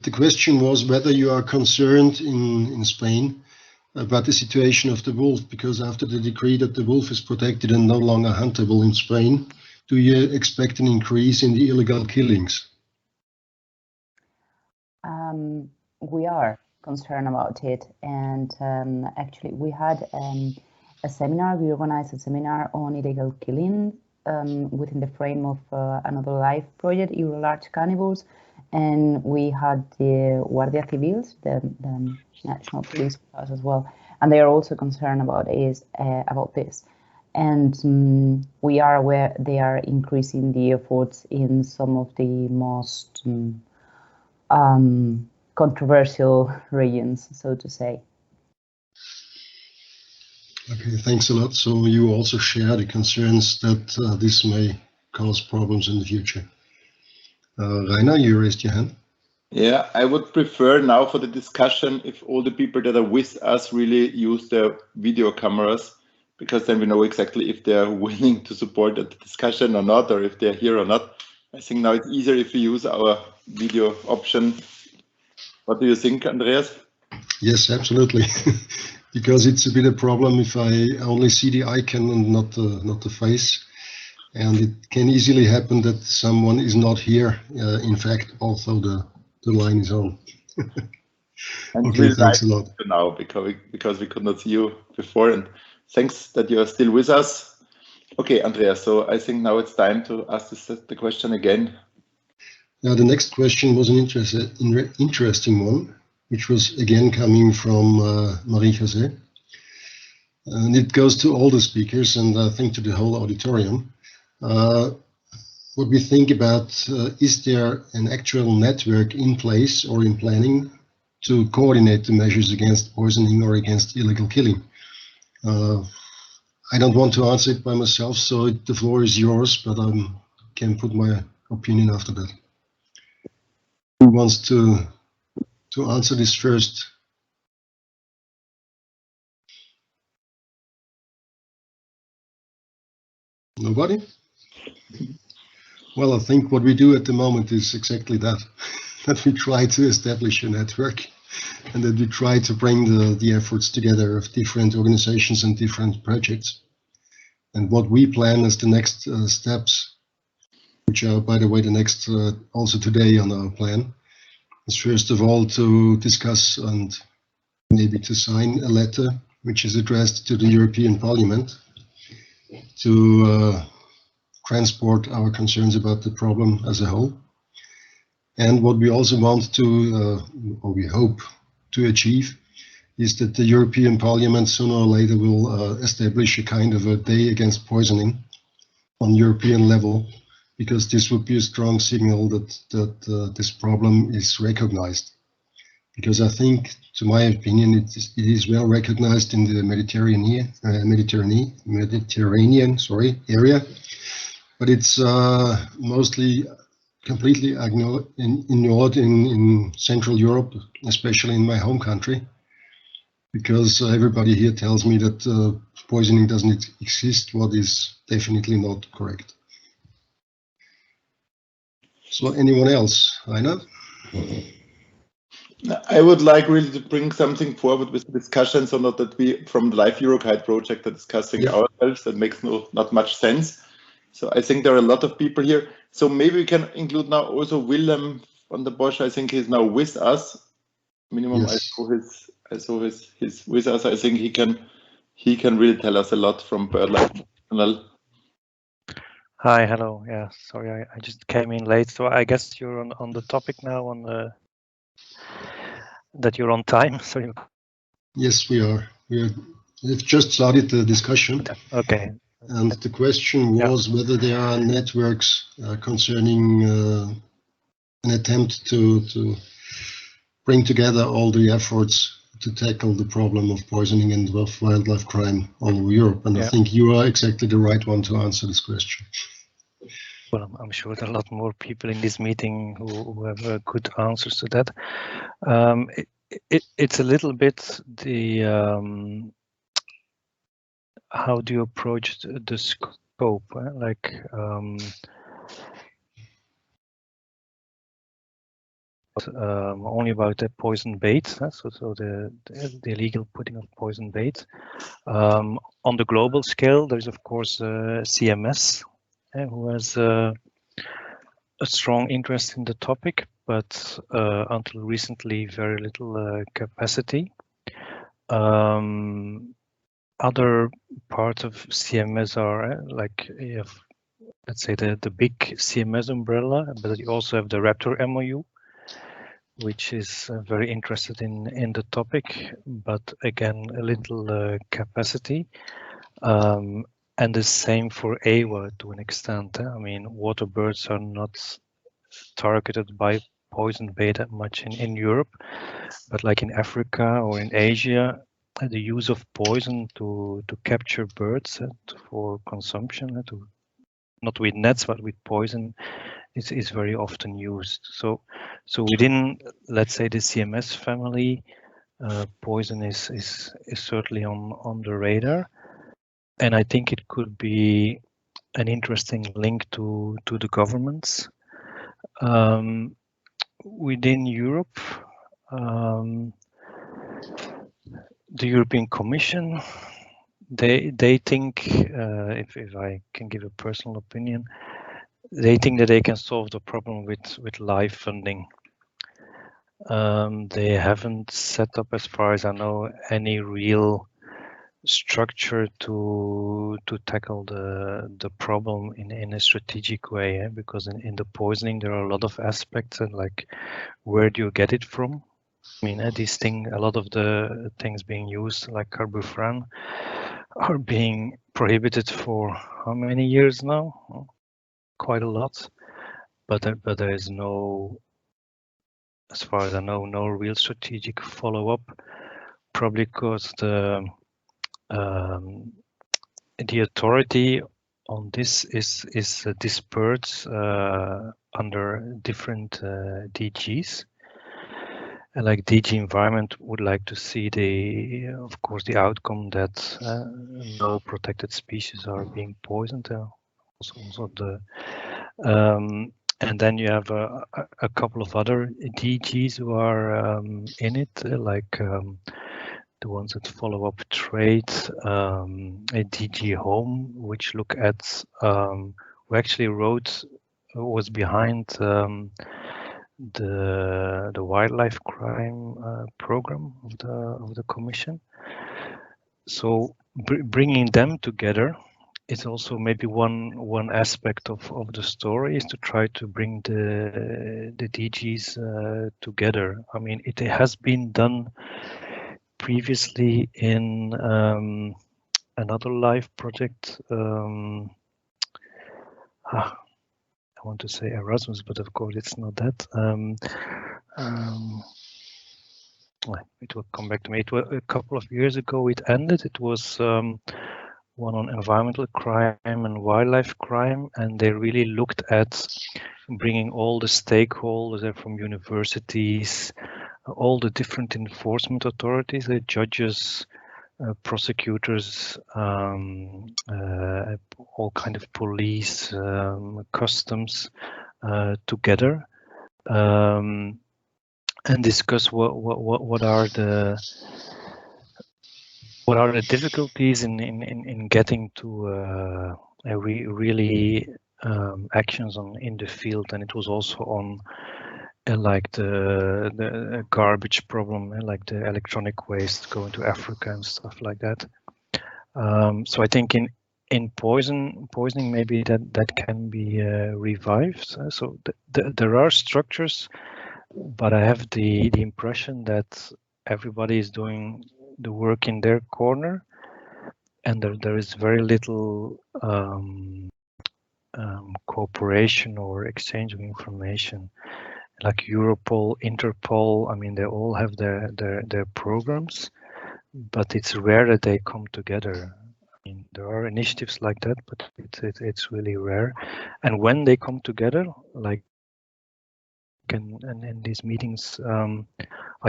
the question was whether you are concerned in Spain about the situation of the wolf, because after the decree that the wolf is protected and no longer huntable in Spain, do you expect an increase in the illegal killings? We are concerned about it, and actually we had a seminar. We organized a seminar on illegal killing within the frame of Another Life project, Euro Large Cannibals, and we had the Guardia Civils, the National Police with us as well, and they are also concerned about this. And we are aware they are increasing the efforts in some of the most controversial regions, so to say. Okay, thanks a lot. So you also share the concerns that this may cause problems in the future. Rainer, you raised your hand. Yeah, I would prefer now for the discussion if all the people that are with us really use their video cameras, because then we know exactly if they're willing to support the discussion or not, or if they're here or not. I think now it's easier if we use our video option. What do you think, Andreas? Yes, absolutely. Because it's a bit a problem if I only see the icon and not the face. And it can easily happen that someone is not here, in fact, although the line is on. And okay, thanks a lot. Now, because we could not see you before, and thanks that you are still with us. Okay, Andreas, so I think now it's time to ask the question again. Now, the next question was an interesting one, which was again coming from Marie-José. And it goes to all the speakers and I think to the whole auditorium. What we think about, is there an actual network in place or in planning to coordinate the measures against poisoning or against illegal killing? I don't want to answer it by myself, so the floor is yours, but I can put my opinion after that. Who wants to answer this first? Nobody? Well, I think what we do at the moment is exactly that, that we try to establish a network and that we try to bring the efforts together of different organizations and different projects. And what we plan as the next steps, which are, by the way, the next also today on our plan, is first of all to discuss and maybe to sign a letter which is addressed to the European Parliament to transport our concerns about the problem as a whole. And what we also want to, or we hope to achieve, is that the European Parliament sooner or later will establish a kind of a day against poisoning on European level, because this would be a strong signal that this problem is recognized. Because I think, to my opinion, it is well recognized in the Mediterranean area, but it's mostly completely ignored in Central Europe, especially in my home country, because everybody here tells me that poisoning doesn't exist, what is definitely not correct. So anyone else? Rainer? I would like really to bring something forward with the discussion, so not that we from the Life Eurokite project are discussing ourselves. That makes not much sense. So I think there are a lot of people here. So maybe we can include now also Willem van der Bosch. I think he's now with us. Minimum, yes. I saw his with us. I think he can really tell us a lot from BirdLife. Hi, hello. Yeah, sorry, I just came in late. So I guess you're on the topic now, on the that you're on time. So yes, we are. We've just started the discussion. Okay. And the question was whether there are networks concerning an attempt to bring together all the efforts to tackle the problem of poisoning and of wildlife crime all over Europe. And I think you are exactly the right one to answer this question. Well, I'm sure there are a lot more people in this meeting who have good answers to that. It's a little bit the how do you approach the scope? Like only about the poison bait, so the illegal putting of poison bait. On the global scale, there's of course CMS, who has a strong interest in the topic, but until recently very little capacity. Other parts of CMS are like you have, let's say, the big CMS umbrella, but you also have the Raptor MOU, which is very interested in the topic, but again, a little capacity. And the same for AWA to an extent. I mean, water birds are not targeted by poison bait that much in Europe, but like in Africa or in Asia, the use of poison to capture birds for consumption, not with nets, but with poison, is very often used. So within, let's say, the CMS family, poison is certainly on the radar, and I think it could be an interesting link to the governments. Within Europe, the European Commission, they think, if I can give a personal opinion, they think that they can solve the problem with live funding. They haven't set up, as far as I know, any real structure to tackle the problem in a strategic way, because in the poisoning there are a lot of aspects, and like, where do you get it from? I mean, a lot of the things being used, like carbofuran, are being prohibited for how many years now? Quite a lot, but there is no, as far as I know, no real strategic follow-up, probably because the authority on this is dispersed under different DGs. And like DG Environment would like to see of course, the outcome that no protected species are being poisoned. Also and then you have a couple of other DGs who are in it, like the ones that follow up trade, a DG Home, which look at, who actually was behind the wildlife crime program of the Commission. So bringing them together is also maybe one aspect of the story, is to try to bring the DGs together. I mean, it has been done previously in another live project. I want to say Erasmus, but of course it's not that. It will come back to me. It was a couple of years ago. It ended. It was one on environmental crime and wildlife crime, and they really looked at bringing all the stakeholders from universities, all the different enforcement authorities, the judges, prosecutors, all kind of police, customs, together, and discuss what are the difficulties in getting to really actions in the field. And it was also on like the garbage problem, like the electronic waste going to Africa and stuff like that. So I think in poisoning, maybe that can be revived. So there are structures, but I have the impression that everybody is doing the work in their corner, and there is very little cooperation or exchange of information. Like Europol, Interpol, I mean, they all have their programs, but it's rare that they come together. I mean, there are initiatives like that, but it's really rare. And when they come together, like in these meetings, I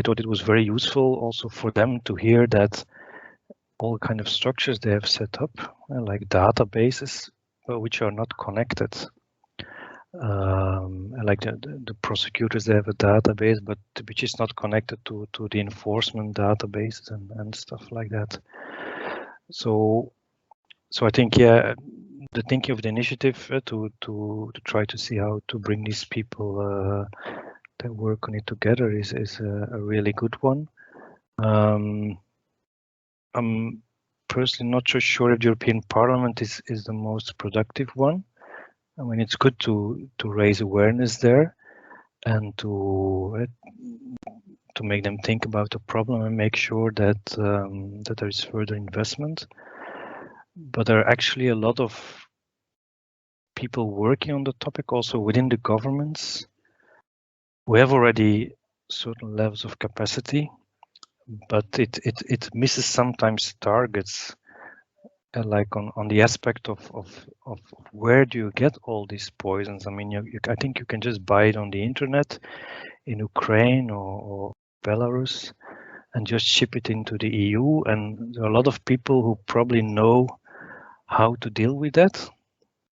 thought it was very useful also for them to hear that all kind of structures they have set up, like databases, which are not connected. Like the prosecutors, they have a database, but which is not connected to the enforcement database and stuff like that. So I think, yeah, the thinking of the initiative to try to see how to bring these people that work on it together is a really good one. I'm personally not so sure if the European Parliament is the most productive one. I mean, it's good to raise awareness there and to make them think about the problem and make sure that that there is further investment. But there are actually a lot of people working on the topic also within the governments. We have already certain levels of capacity, but it misses sometimes targets. Like on the aspect of where do you get all these poisons? I mean, I think you can just buy it on the internet in Ukraine or Belarus and just ship it into the EU. And there are a lot of people who probably know how to deal with that,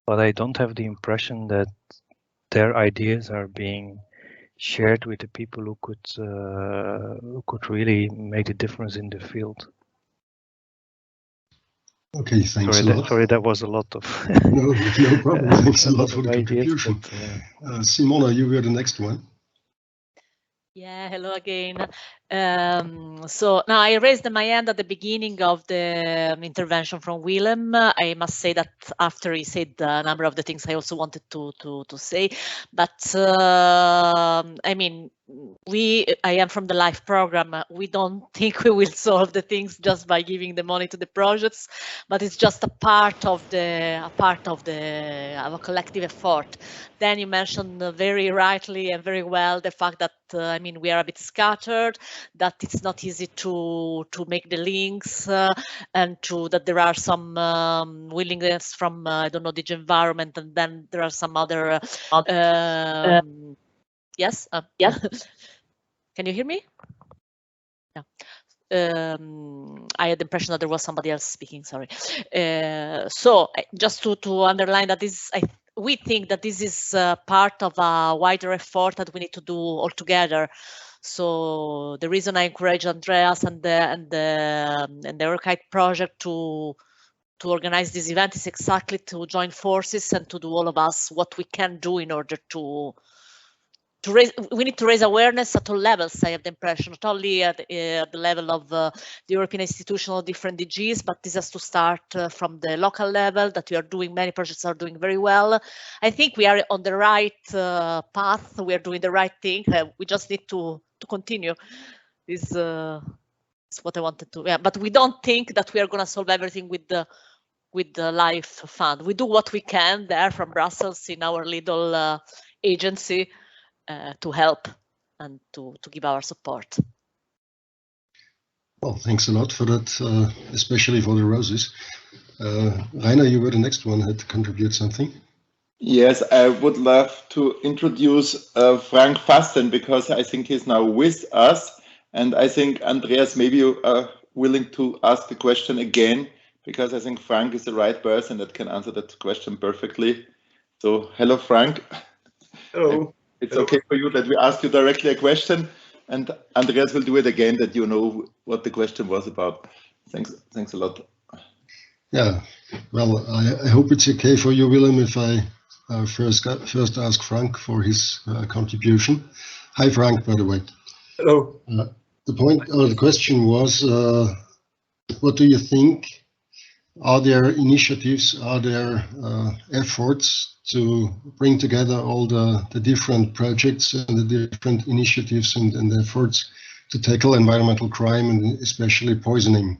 but I don't have the impression that their ideas are being shared with the people who could really make a difference in the field. Okay, thanks a lot. Sorry, that was a lot of... no problem. Thanks a lot for the contribution. Simona, you were the next one. Yeah, hello again. So now I raised my hand at the beginning of the intervention from Willem. I must say that after he said a number of the things I also wanted to say, but I mean, I am from the LIFE program. We don't think we will solve the things just by giving the money to the projects, but it's just a part of a collective effort. Then you mentioned very rightly and very well the fact that I mean, we are a bit scattered, that it's not easy to make the links, and that there are some willingness from I don't know, the environment, and then there are some other yes, yeah. Can you hear me? Yeah. I had the impression that there was somebody else speaking. Sorry. So just to underline that we think that this is part of a wider effort that we need to do all together. So the reason I encourage Andreas and the EUROKite project to organize this event is exactly to join forces and to do all of us what we can do in order to raise. We need to raise awareness at all levels. I have the impression, not only at the level of the European institutional different DGs, but this has to start from the local level. That we are doing. Many projects are doing very well. I think we are on the right path. We are doing the right thing. We just need to continue. This is what I wanted to. Yeah, but we don't think that we are going to solve everything with the LIFE fund. We do what we can there from Brussels in our little agency. To help and to give our support. Well, thanks a lot for that, especially for the roses. Rainer, you were the next one to contribute something. Yes, I would love to introduce Frank Fasten, because I think he's now with us. And I think, Andreas, maybe you are willing to ask the question again, because I think Frank is the right person that can answer that question perfectly. So, hello, Frank. Hello. It's okay for you that we ask you directly a question, and Andreas will do it again, that you know what the question was about. Thanks a lot. Yeah, well, I hope it's okay for you, Willem, if I first ask Frank for his contribution. Hi, Frank, by the way. Hello. The question was, what do you think? Are there initiatives, are there efforts to bring together all the different projects and the different initiatives and efforts to tackle environmental crime, and especially poisoning,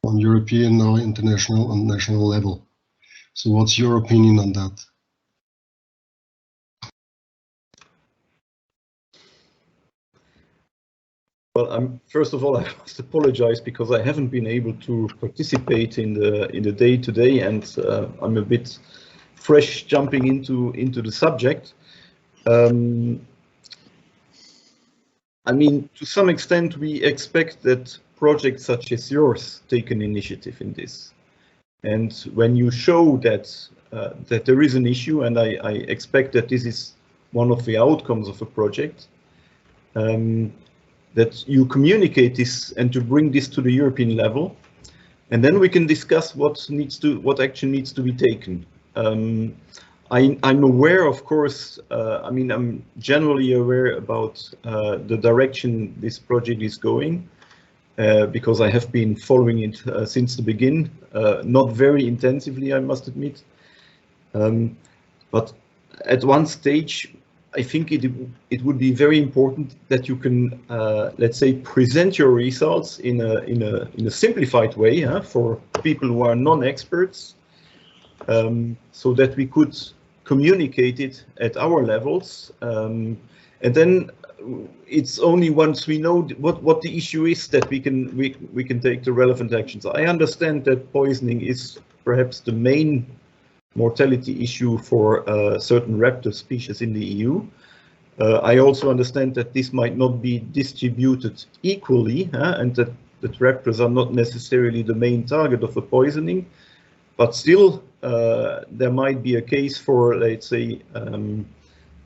on European or international and national level? So what's your opinion on that? Well, first of all, I must apologize because I haven't been able to participate in the day today, and I'm a bit fresh jumping into the subject. I mean, to some extent, we expect that projects such as yours take an initiative in this. And when you show that that there is an issue, and I expect that this is one of the outcomes of a project, that you communicate this and to bring this to the European level, and then we can discuss what action needs to be taken. I'm aware, of course, I mean, I'm generally aware about the direction this project is going, because I have been following it since the beginning, not very intensively, I must admit. But at one stage, I think it would be very important that you can, let's say, present your results in a simplified way for people who are non-experts, so that we could communicate it at our levels, and then it's only once we know what the issue is that we can take the relevant actions. I understand that poisoning is perhaps the main mortality issue for certain raptor species in the EU. I also understand that this might not be distributed equally, and that raptors are not necessarily the main target of the poisoning, but still there might be a case for, let's say,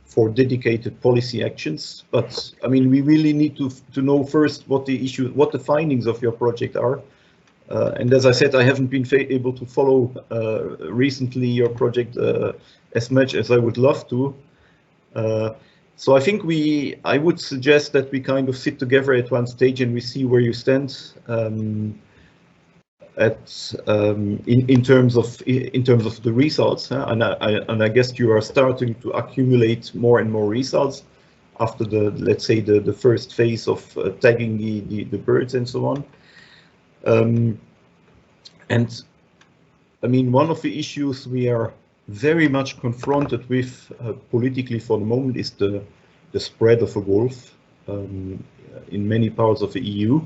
for dedicated policy actions. But I mean, we really need to know first what the findings of your project are. And as I said, I haven't been able to follow recently your project as much as I would love to. So I think I would suggest that we kind of sit together at one stage and we see where you stand in terms of the results. And I guess you are starting to accumulate more and more results after let's say the first phase of tagging the birds and so on. And I mean, one of the issues we are very much confronted with politically for the moment is the spread of a wolf in many parts of the EU,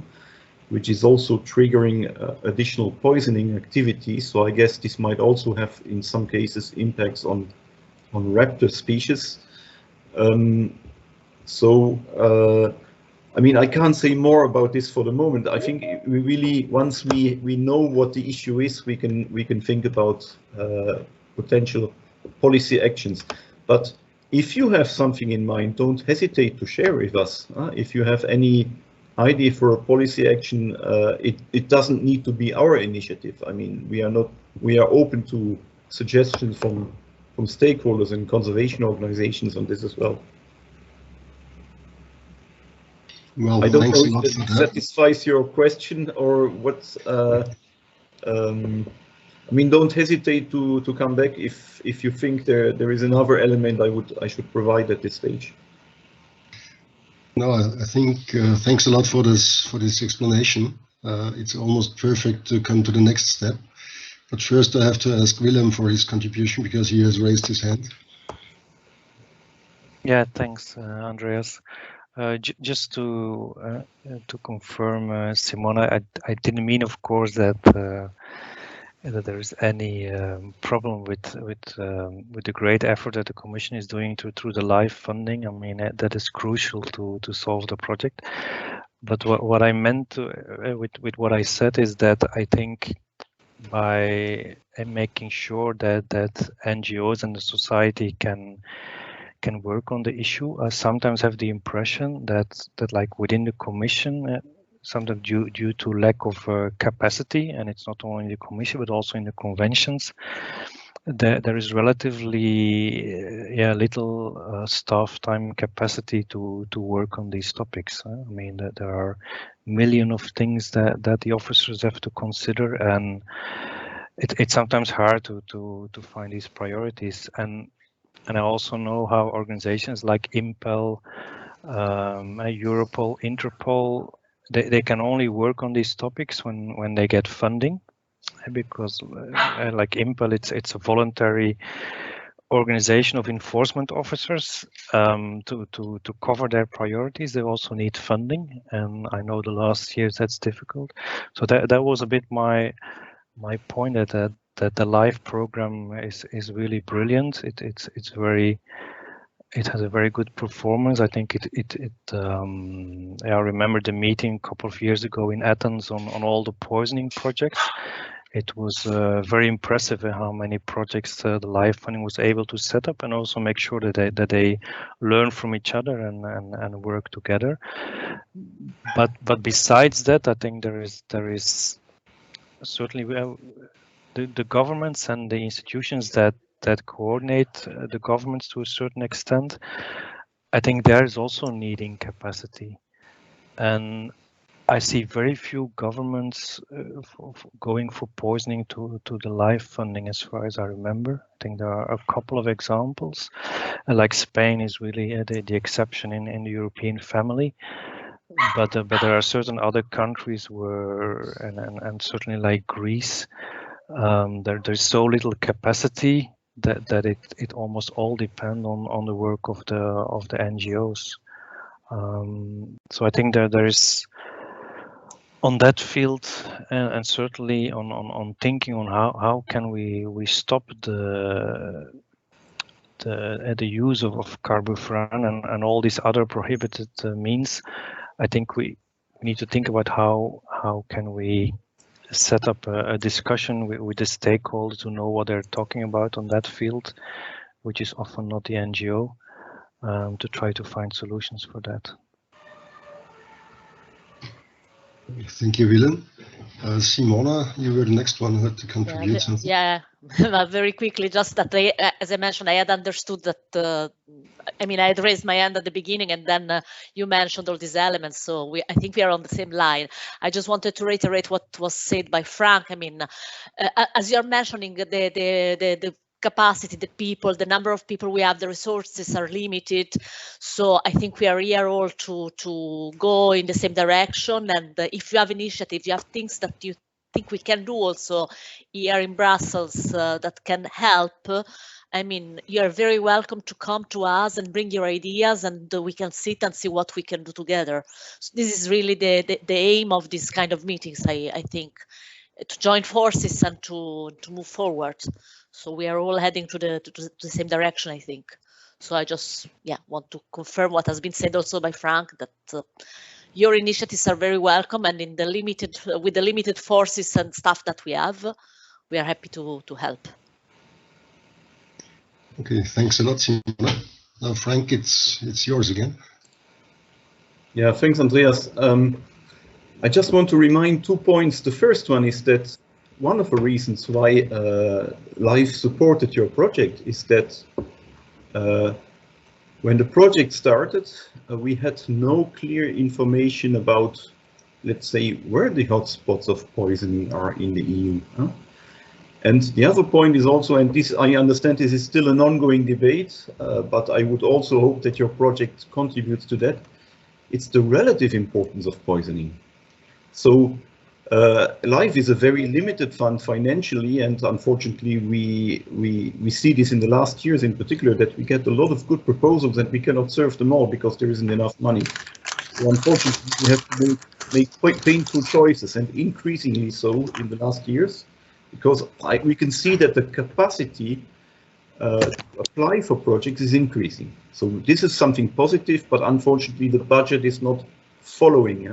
which is also triggering additional poisoning activities. So I guess this might also have, in some cases, impacts on raptor species. I mean, I can't say more about this for the moment. I think we really, once we know what the issue is, we can think about potential policy actions. But if you have something in mind, don't hesitate to share with us. If you have any idea for a policy action, it doesn't need to be our initiative. I mean, we are open to suggestions from stakeholders and conservation organizations on this as well. Well, I don't thanks know a lot if for that that. satisfies your question or what. I mean, don't hesitate to come back if you think there is another element I should provide at this stage. No, I think thanks a lot for this explanation. It's almost perfect to come to the next step. But first, I have to ask Willem for his contribution because he has raised his hand. Yeah, thanks, Andreas. Just to confirm, Simona, I didn't mean, of course, that there is any problem with the great effort that the Commission is doing through the LIFE funding. I mean, that is crucial to solve the project. But what I meant with what I said is that I think by making sure that NGOs and the society can work on the issue, I sometimes have the impression that like within the Commission, sometimes due to lack of capacity, and it's not only in the Commission but also in the conventions, there is relatively little staff time capacity to work on these topics. I mean, that there are millions of things that the officers have to consider, and it's sometimes hard to find these priorities. And I also know how organizations like Impel, Europol, Interpol, they can only work on these topics when they get funding, because like Impel, it's a voluntary organization of enforcement officers. To cover their priorities, they also need funding, and I know the last years that's difficult. So that was a bit my point, that the LIFE program is really brilliant. It has a very good performance. I think I remember the meeting a couple of years ago in Athens on all the poisoning projects, it was very impressive how many projects the Life Funding was able to set up, and also make sure that they learn from each other and work together. But besides that, I think there is certainly the governments and the institutions that coordinate the governments to a certain extent. I think there is also needing capacity, and I see very few governments going for poisoning to the Life Funding, as far as I remember. I think there are a couple of examples, like Spain is really the exception in the European family. But there are certain other countries where, and certainly like Greece, there's so little capacity that it almost all depends on the work of the NGOs. So I think there is, on that field, and certainly on thinking on how can we stop the use of carbofuran and all these other prohibited means. I think we need to think about how can we set up a discussion with the stakeholders to know what they're talking about on that field, which is often not the NGO, to try to find solutions for that. Thank you, Willem. Simona, you were the next one who had to contribute something. Yeah, very quickly, just that as I mentioned, I had understood that, I mean, I had raised my hand at the beginning, and then you mentioned all these elements, so I think we are on the same line. I just wanted to reiterate what was said by Frank. I mean, as you're mentioning, the capacity, the people, the number of people we have, the resources are limited. So I think we are here all to go in the same direction. And if you have initiatives, you have things that you think we can do also here in Brussels that can help, I mean, you are very welcome to come to us and bring your ideas, and we can sit and see what we can do together. So this is really the aim of this kind of meetings, I think, to join forces and to move forward. So we are all heading to the same direction, I think. So I just want to confirm what has been said also by Frank, that your initiatives are very welcome, and with the limited forces and stuff that we have, we are happy to help. Okay, thanks a lot, Simona. Now, Frank, it's yours again. Yeah, thanks, Andreas. I just want to remind 2 points. The first one is that one of the reasons why Life supported your project is that when the project started, we had no clear information about, let's say, where the hotspots of poisoning are in the EU. And the other point is also, and this, I understand this is still an ongoing debate, but I would also hope that your project contributes to that. It's the relative importance of poisoning. So Life is a very limited fund financially, and unfortunately we see this in the last years in particular, that we get a lot of good proposals and we cannot serve them all because there isn't enough money. So unfortunately we have to make quite painful choices, and increasingly so in the last years, because we can see that the capacity to apply for projects is increasing. So this is something positive, but unfortunately the budget is not following.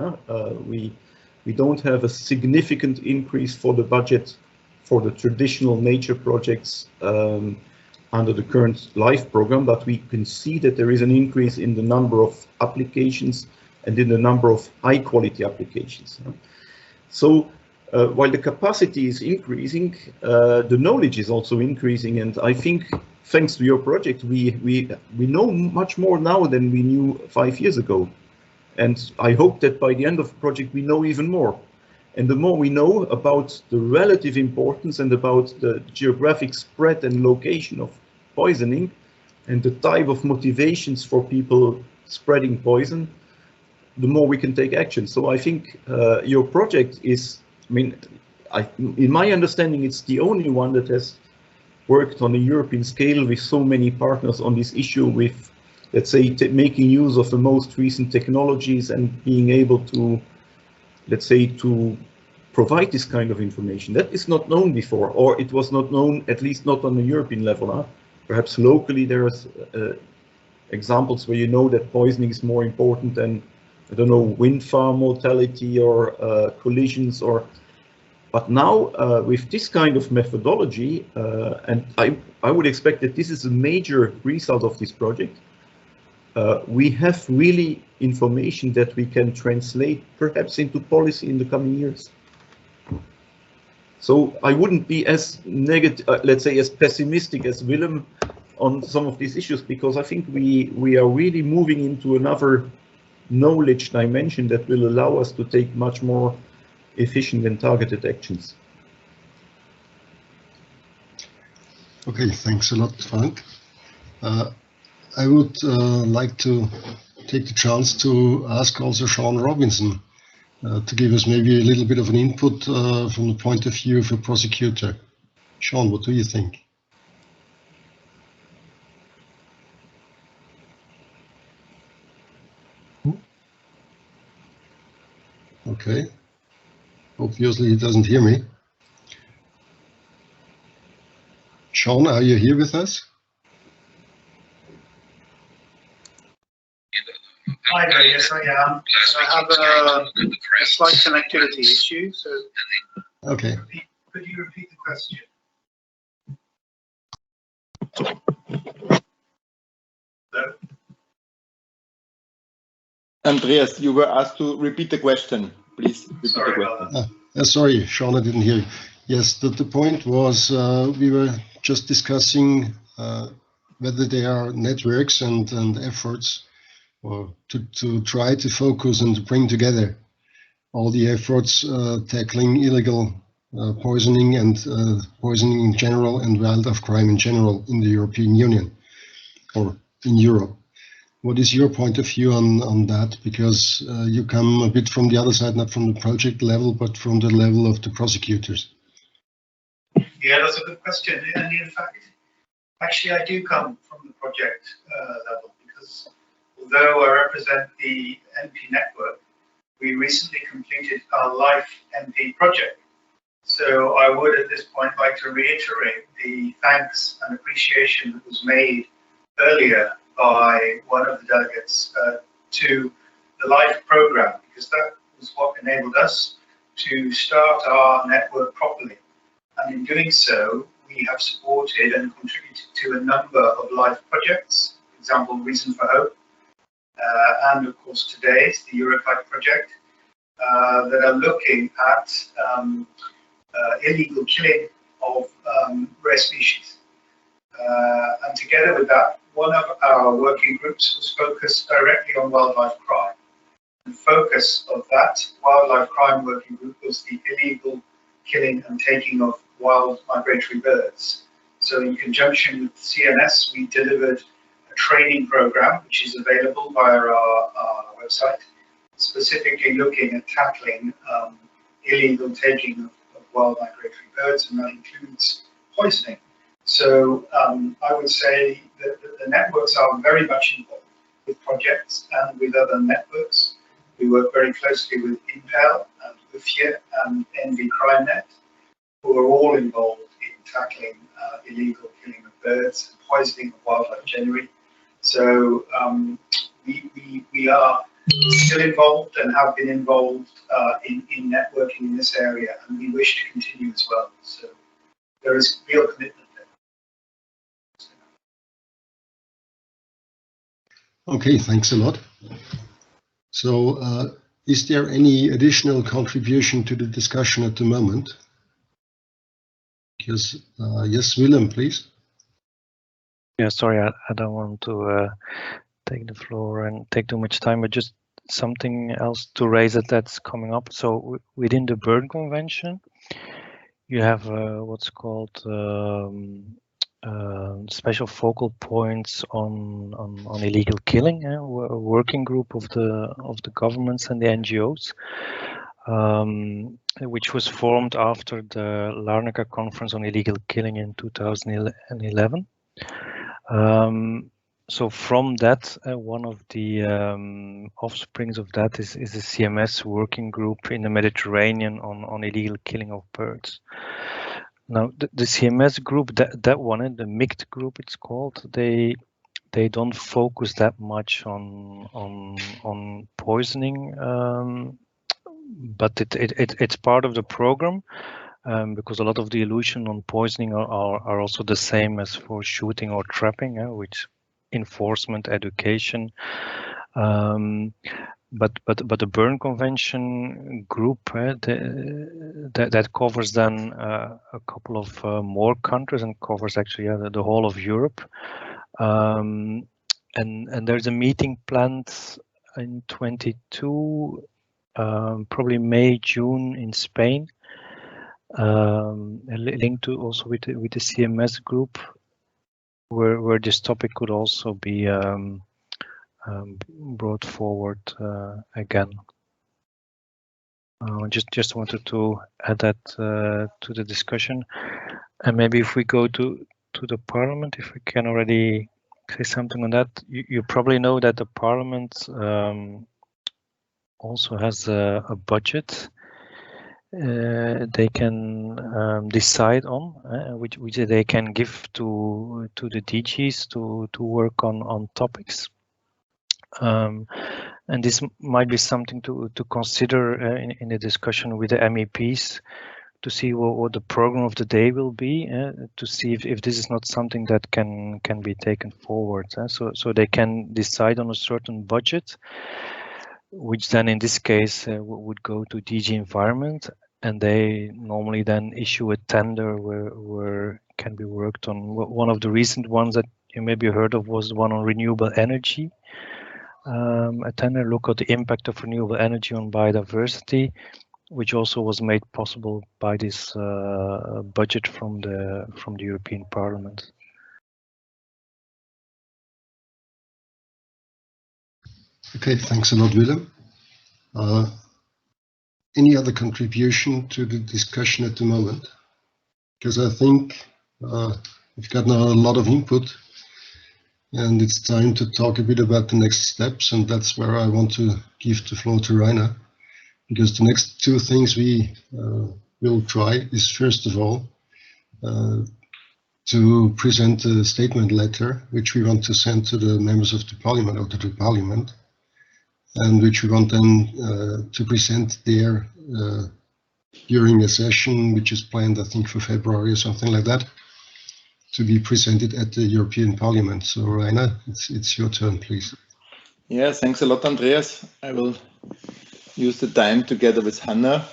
We don't have a significant increase for the budget for the traditional nature projects under the current LIFE program, but we can see that there is an increase in the number of applications and in the number of high quality applications. So while the capacity is increasing, the knowledge is also increasing, and I think thanks to your project, we know much more now than we knew 5 years ago. And I hope that by the end of the project, we know even more. And the more we know about the relative importance and about the geographic spread and location of poisoning and the type of motivations for people spreading poison, the more we can take action. So I think your project is, I mean, in my understanding, it's the only one that has worked on a European scale with so many partners on this issue, with, let's say, making use of the most recent technologies and being able to, let's say, to provide this kind of information. That is not known before, or it was not known, at least not on a European level. Perhaps locally there's examples where you know that poisoning is more important than, I don't know, wind farm mortality or collisions, or, But now with this kind of methodology, and I would expect that this is a major result of this project, we have really information that we can translate perhaps into policy in the coming years. So I wouldn't be as negative, let's say, as pessimistic as Willem on some of these issues, because I think we are really moving into another knowledge dimension that will allow us to take much more efficient and targeted actions. Okay, thanks a lot, Frank. I would like to take the chance to ask also Sean Robinson to give us maybe a little bit of an input from the point of view of a prosecutor. Sean, what do you think? Okay, obviously he doesn't hear me. Sean, are you here with us? Hi there, yes I am. I have a slight connectivity issue, so okay. Could you repeat the question? No? Andreas, you were asked to repeat the question. Please repeat Sorry the about question. Sorry, Sean, I didn't hear you. Yes, the point was we were just discussing whether there are networks and efforts or to try to focus and to bring together all the efforts tackling illegal poisoning and poisoning in general and wildlife crime in general in the European Union or in Europe. What is your point of view on that? Because you come a bit from the other side, not from the project level, but from the level of the prosecutors. Yeah, that's a good question. And in fact, actually, I do come from the project level, because although I represent the NP network, we recently completed our LIFE NP project. So I would at this point like to reiterate the thanks and appreciation that was made earlier by one of the delegates to the LIFE program, because that was what enabled us to start our network properly. And in doing so, we have supported and contributed to a number of LIFE projects, for example, Reason for Hope, and of course today's the Eurokite project, that are looking at illegal killing of rare species. And together with that, one of our working groups was focused directly on wildlife crime. The focus of that wildlife crime working group was the illegal killing and taking of wild migratory birds. So in conjunction with CNS, we delivered a training program, which is available via our website, specifically looking at tackling illegal taking of wild migratory birds, and that includes poisoning. So I would say that the networks are very much involved with projects and with other networks. We work very closely with Impel and UFIE and NV CrimeNet, who are all involved in tackling illegal killing of birds and poisoning of wildlife generally. So we are still involved and have been involved in networking in this area, and we wish to continue as well. So there is real commitment there. Okay, thanks a lot. So is there any additional contribution to the discussion at the moment? Because, yes, Willem, please. Yeah, sorry, I don't want to take the floor and take too much time, but just something else to raise that's coming up. So within the Berne Convention, you have what's called special focal points on illegal killing, a working group of the governments and the NGOs, which was formed after the Larnaca Conference on Illegal Killing in 2011. So from that, one of the offsprings of that is the CMS working group in the Mediterranean on illegal killing of birds. Now, the CMS group, that one, the MICT group, it's called. They don't focus that much on poisoning, but it's part of the program. because a lot of the illusion on poisoning are also the same as for shooting or trapping, which enforcement, education. But the Berne Convention group that covers then a couple of more countries and covers actually the whole of Europe. And there's a meeting planned in 22, probably May, June in Spain, linked to also with the CMS group, where this topic could also be brought forward again. Just wanted to add that to the discussion, and maybe if we go to the Parliament, if we can already say something on that. You probably know that the Parliament also has a budget they can decide on, which they can give to the DGs to work on topics. And this might be something to consider in the discussion with the MEPs, to see what the program of the day will be, to see if this is not something that can be taken forward. So they can decide on a certain budget, which then in this case would go to DG Environment, and they normally then issue a tender where it can be worked on. One of the recent ones that you maybe heard of was one on renewable energy. A tender look at the impact of renewable energy on biodiversity, which also was made possible by this budget from the European Parliament. Okay, thanks a lot, Willem. Any other contribution to the discussion at the moment? Because I think we've got now a lot of input, and it's time to talk a bit about the next steps, and that's where I want to give the floor to Rainer. Because the next two things we will try is, first of all, to present a statement letter, which we want to send to the members of the Parliament, or to the Parliament, and which we want then to present there during a session, which is planned, I think, for February or something like that, to be presented at the European Parliament. So, Rainer, it's your turn, please. Yeah, thanks a lot, Andreas. I will use the time together with Hannah.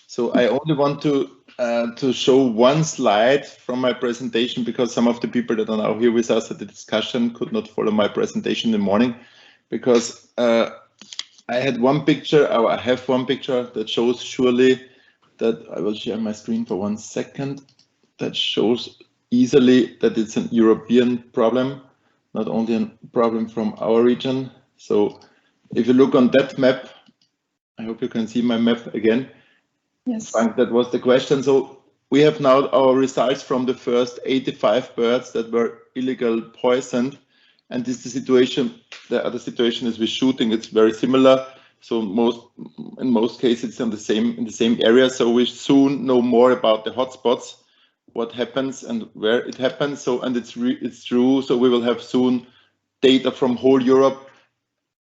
So I only want to show one slide from my presentation, because some of the people that are now here with us at the discussion could not follow my presentation in the morning, because I had one picture, or I have one picture that shows surely that I will share my screen for 1 second. That shows easily that it's an European problem, not only a problem from our region. So if you look on that map, I hope you can see my map again. Yes. Frank, that was the question. So we have now our results from the first 85 birds that were illegal poisoned. And this is the situation. The other situation is with shooting. It's very similar. So in most cases, it's in the same area. So we soon know more about the hotspots, what happens and where it happens. So, and it's true. So we will have soon data from whole Europe,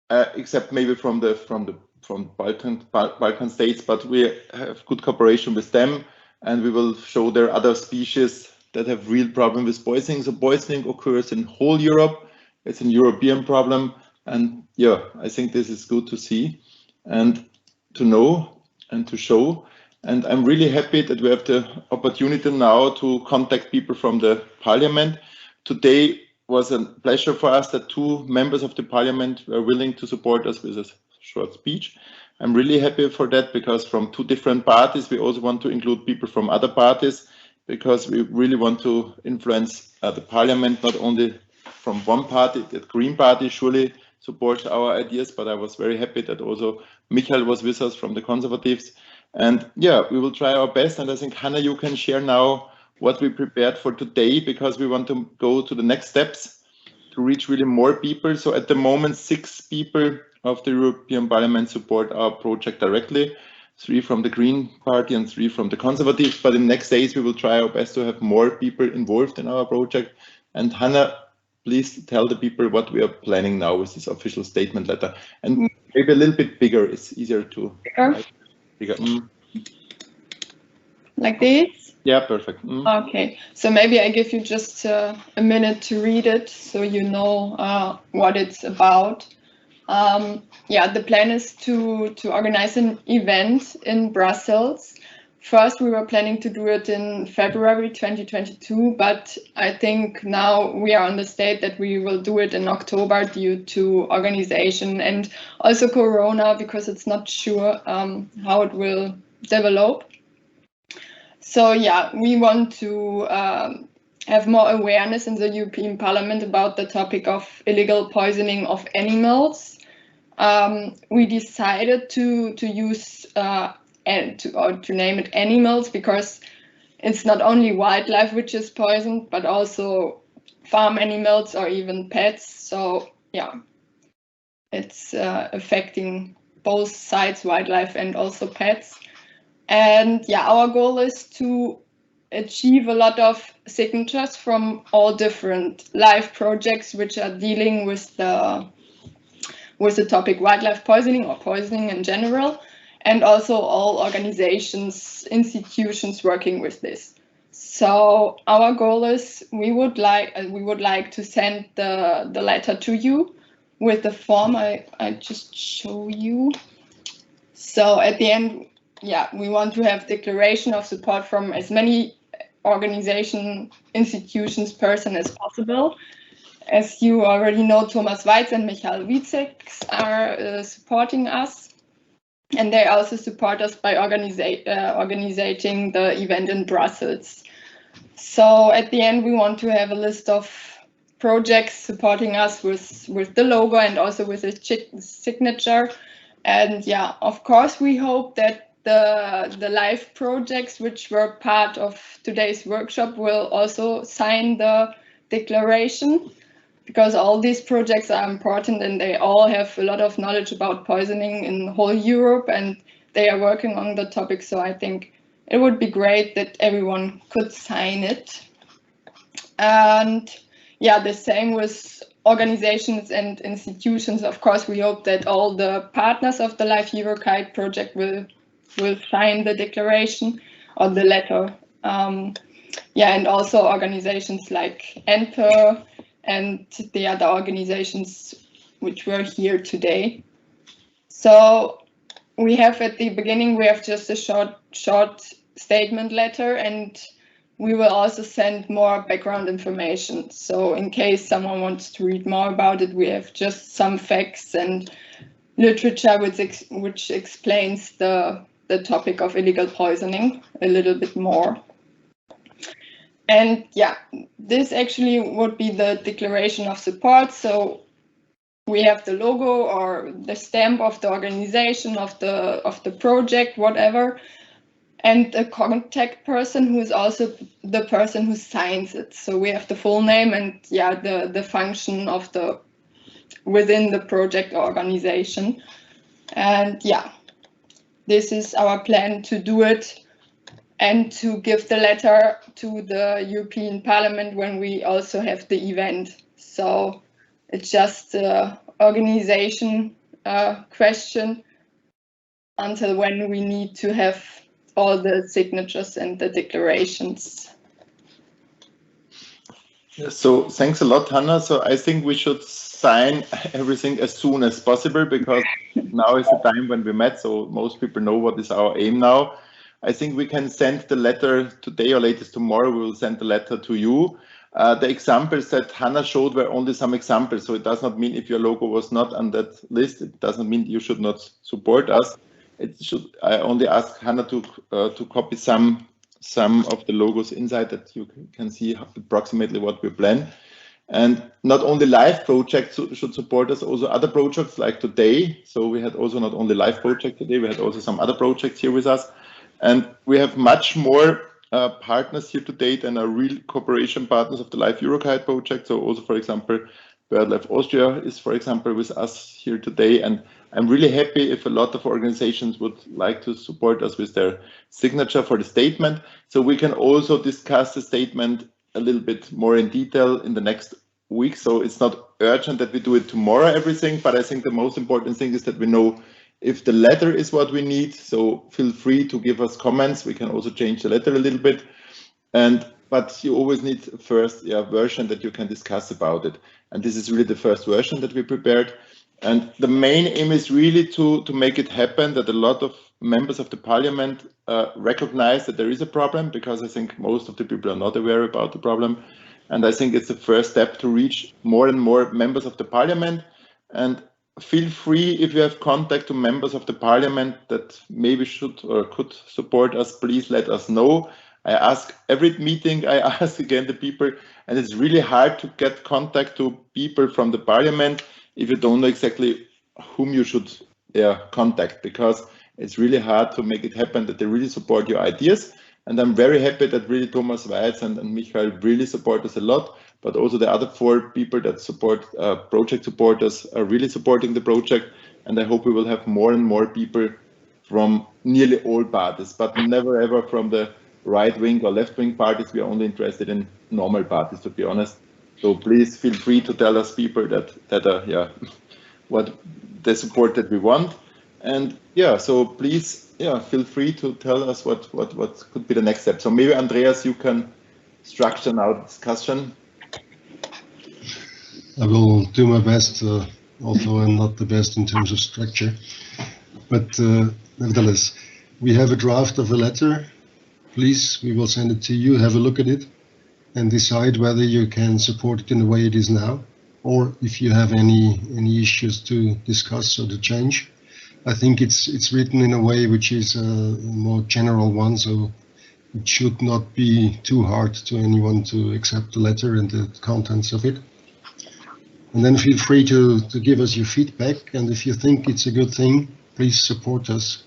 except maybe from Balkan states. But we have good cooperation with them, and we will show there other species that have real problem with poisoning. So poisoning occurs in whole Europe. It's a European problem, and yeah, I think this is good to see and to know and to show. And I'm really happy that we have the opportunity now to contact people from the Parliament. Today was a pleasure for us that 2 members of the Parliament were willing to support us with a short speech. I'm really happy for that, because from 2 different parties, we also want to include people from other parties, because we really want to influence the Parliament, not only from one party. The Green Party surely supports our ideas, but I was very happy that also Michael was with us from the Conservatives. And yeah, we will try our best. And I think, Hannah, you can share now what we prepared for today, because we want to go to the next steps to reach really more people. So at the moment, 6 people of the European Parliament support our project directly, 3 from the Green Party and 3 from the Conservatives. But in the next days, we will try our best to have more people involved in our project. And Hannah, please tell the people what we are planning now with this official statement letter. And maybe a little bit bigger, it's easier to... Bigger. like this? Yeah, perfect. Okay, so maybe I give you just a minute to read it so you know what it's about. Yeah, the plan is to organize an event in Brussels. First, we were planning to do it in February 2022, but I think now we are on the state that we will do it in October due to organization and also Corona, because it's not sure how it will develop. So yeah, we want to have more awareness in the European Parliament about the topic of illegal poisoning of animals. We decided to use to name it animals, because it's not only wildlife which is poisoned, but also farm animals or even pets. So yeah, it's affecting both sides, wildlife and also pets. And yeah, our goal is to achieve a lot of signatures from all different live projects which are dealing with the topic wildlife poisoning or poisoning in general, and also all organizations, institutions working with this. So our goal is we would like to send the letter to you with the form I just show you. So at the end, yeah, we want to have declaration of support from as many organization, institutions, person as possible. As you already know, Thomas Weitz and Michael Wietzeks are supporting us, and they also support us by organizing the event in Brussels. So at the end, we want to have a list of projects supporting us with the logo and also with a signature. And yeah, of course, we hope that the live projects which were part of today's workshop will also sign the declaration, because all these projects are important and they all have a lot of knowledge about poisoning in whole Europe, and they are working on the topic. So I think it would be great that everyone could sign it. And yeah, the same with organizations and institutions. Of course, we hope that all the partners of the Live Eurokite project will sign the declaration or the letter. Yeah, and also organizations like ENPER and the other organizations which were here today. So we have at the beginning, we have just a short statement letter, and we will also send more background information. So in case someone wants to read more about it, we have just some facts and literature which explains the topic of illegal poisoning a little bit more. And yeah, this actually would be the declaration of support. So we have the logo or the stamp of the organization, of the project, whatever, and a contact person who is also the person who signs it. So we have the full name and yeah, the function of within the project or organization. And yeah, this is our plan to do it and to give the letter to the European Parliament when we also have the event. So it's just an organization question until when we need to have all the signatures and the declarations. So thanks a lot, Hannah. So I think we should sign everything as soon as possible, because now is the time when we met, so most people know what is our aim now. I think we can send the letter today or latest tomorrow. We will send the letter to you. The examples that Hannah showed were only some examples, so it does not mean if your logo was not on that list, it doesn't mean you should not support us. I only ask Hannah to copy some of the logos inside, that you can see approximately what we plan. And not only live projects should support us, also other projects like today. So we had also not only live project today, we had also some other projects here with us. And we have much more partners here today than are real cooperation partners of the Live Eurokite project. So also, for example, BirdLife Austria is, for example, with us here today. And I'm really happy if a lot of organizations would like to support us with their signature for the statement. So we can also discuss the statement a little bit more in detail in the next week. So it's not urgent that we do it tomorrow, everything, but I think the most important thing is that we know if the letter is what we need, so feel free to give us comments. We can also change the letter a little bit. But you always need first version that you can discuss about it. And this is really the first version that we prepared. And the main aim is really to make it happen, that a lot of members of the parliament recognize that there is a problem, because I think most of the people are not aware about the problem. And I think it's the first step to reach more and more members of the parliament. And feel free, if you have contact to members of the parliament that maybe should or could support us, please let us know. I ask every meeting, I ask again the people, and it's really hard to get contact to people from the parliament if you don't know exactly whom you should contact, because it's really hard to make it happen that they really support your ideas. And I'm very happy that really Thomas Weitz and Michael really support us a lot, but also the other 4 people that support project supporters are really supporting the project. And I hope we will have more and more people from nearly all parties, but never ever from the right wing or left wing parties. We are only interested in normal parties, to be honest. So please feel free to tell us people that are what the support that we want. And so please feel free to tell us what could be the next step. So maybe Andreas, you can structure now the discussion. I will do my best, although I'm not the best in terms of structure. But nevertheless, we have a draft of a letter. Please, we will send it to you, have a look at it, and decide whether you can support it in the way it is now, or if you have any issues to discuss or to change. I think it's written in a way which is a more general one, so it should not be too hard to anyone to accept the letter and the contents of it. And then feel free to give us your feedback, and if you think it's a good thing, please support us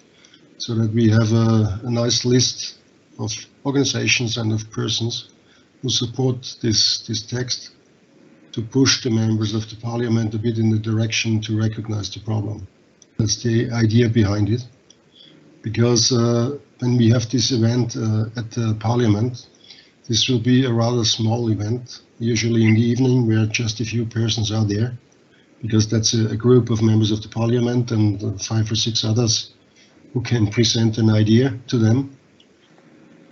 so that we have a nice list of organizations and of persons who support this text, to push the members of the parliament a bit in the direction to recognize the problem. That's the idea behind it. Because when we have this event at the parliament, this will be a rather small event, usually in the evening, where just a few persons are there, because that's a group of members of the parliament and 5 or 6 others who can present an idea to them.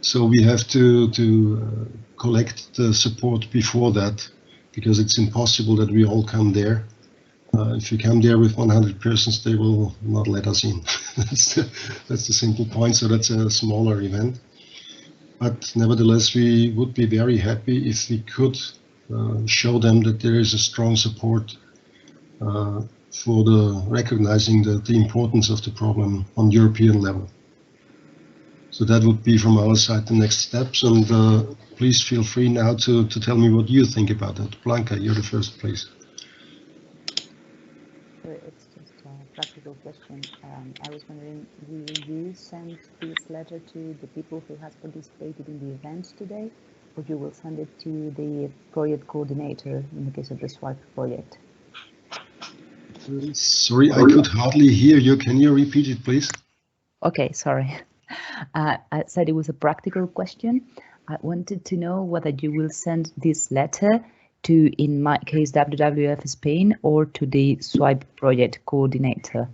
So we have to collect the support before that, because it's impossible that we all come there. If you come there with 100 persons, they will not let us in. that's the simple point. So that's a smaller event. But nevertheless, we would be very happy if we could show them that there is a strong support for recognizing the importance of the problem on European level. So that would be from our side the next steps, and please feel free now to tell me what you think about that. Blanca, you're the first, please. It's just a practical question. I was wondering, will you send this letter to the people who has participated in the event today, or you will send it to the project coordinator in the case of the SWIPE project? Sorry, I could hardly hear you. Can you repeat it, please? Okay, sorry. I said it was a practical question. I wanted to know whether you will send this letter to, in my case, WWF Spain, or to the SWIPE project coordinator.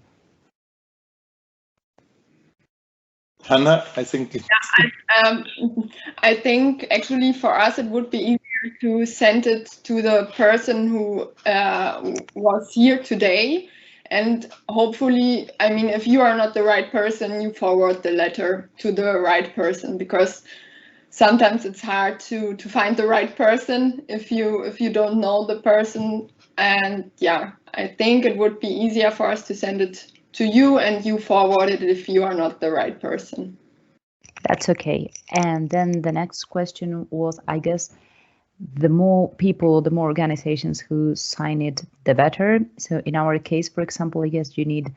Hannah, I think. I think actually for us it would be easier to send it to the person who was here today. And hopefully, I mean, if you are not the right person, you forward the letter to the right person, because sometimes it's hard to find the right person if you don't know the person. And yeah, I think it would be easier for us to send it to you and you forward it if you are not the right person. That's okay. And then the next question was, I guess, the more people, the more organizations who sign it, the better. So in our case, for example, I guess you need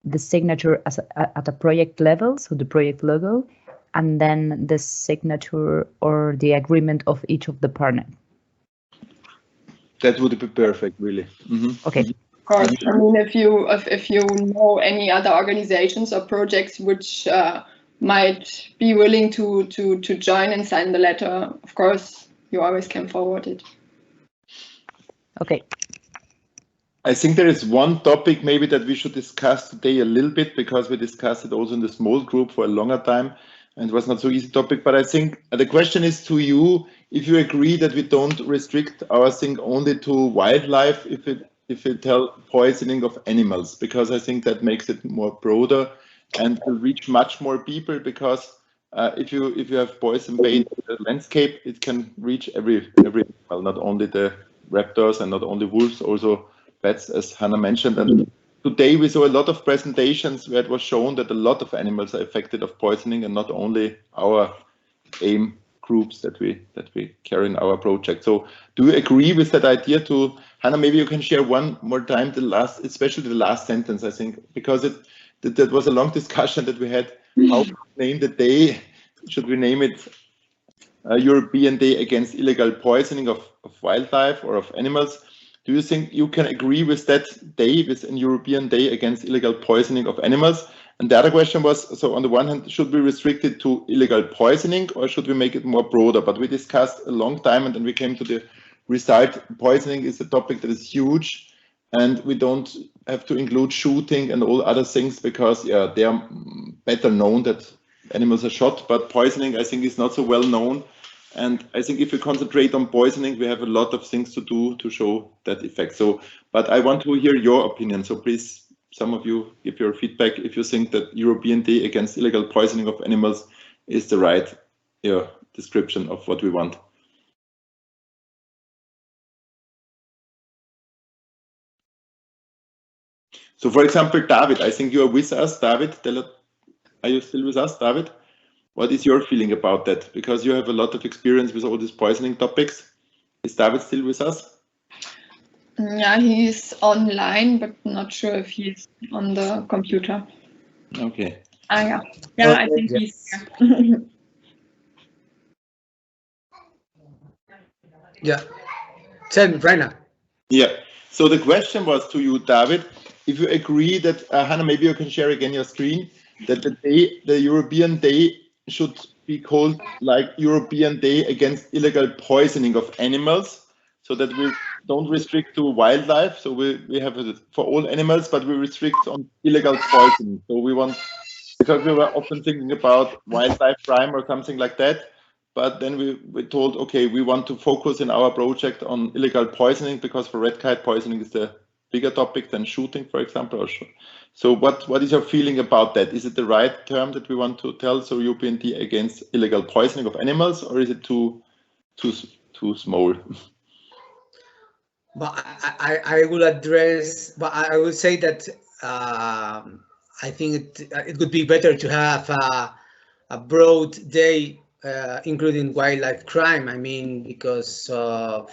the signature at a project level, so the project logo, and then the signature or the agreement of each of the partners. That would be perfect, really. Mm-hmm. Okay. Of course, I mean, if you know any other organizations or projects which might be willing to join and sign the letter, of course, you always can forward it. Okay. I think there is one topic maybe that we should discuss today a little bit, because we discussed it also in the small group for a longer time and it was not so easy topic. But I think the question is to you, if you agree that we don't restrict our thing only to wildlife, if it tell poisoning of animals, because I think that makes it more broader and will reach much more people, because if you have poison bait in the landscape, it can reach every animal, not only the raptors and not only wolves, also bats, as Hannah mentioned. And today we saw a lot of presentations where it was shown that a lot of animals are affected of poisoning, and not only our AIM groups that we carry in our project. So do you agree with that idea? To Hannah, maybe you can share one more time especially the last sentence, I think, because that was a long discussion that we had. How to name the day? Should we name it European Day Against Illegal Poisoning of Wildlife or of Animals? Do you think you can agree with that day, with an European Day Against Illegal Poisoning of Animals? And the other question was, so on the one hand, should we restrict it to illegal poisoning, or should we make it more broader? But we discussed a long time, and then we came to the result. Poisoning is a topic that is huge, and we don't have to include shooting and all other things, because they are better known that animals are shot, but poisoning, I think, is not so well known. And I think if we concentrate on poisoning, we have a lot of things to do to show that effect. So, but I want to hear your opinion. So please, some of you give your feedback if you think that European Day Against Illegal Poisoning of Animals is the right description of what we want. So for example, David, I think you are with us. David, are you still with us, David? What is your feeling about that? Because you have a lot of experience with all these poisoning topics. Is David still with us? Yeah, he's online, but not sure if he's on the computer. Okay. Yeah. Yeah, I think he's here. Yeah. Tell me, Rainer. Yeah. So the question was to you, David, if you agree that, Hannah, maybe you can share again your screen, that the European Day should be called like European Day Against Illegal Poisoning of Animals, so that we don't restrict to wildlife. So we have it for all animals, but we restrict on illegal poisoning. So we want, because we were often thinking about wildlife crime or something like that, but then we told, okay, we want to focus in our project on illegal poisoning, because for red kite poisoning is the bigger topic than shooting, for example. So what is your feeling about that? Is it the right term that we want to tell? So European Day Against Illegal Poisoning of Animals, or is it too small? But I will address, but I will say that I think it would be better to have a broad day, including wildlife crime. I mean, because for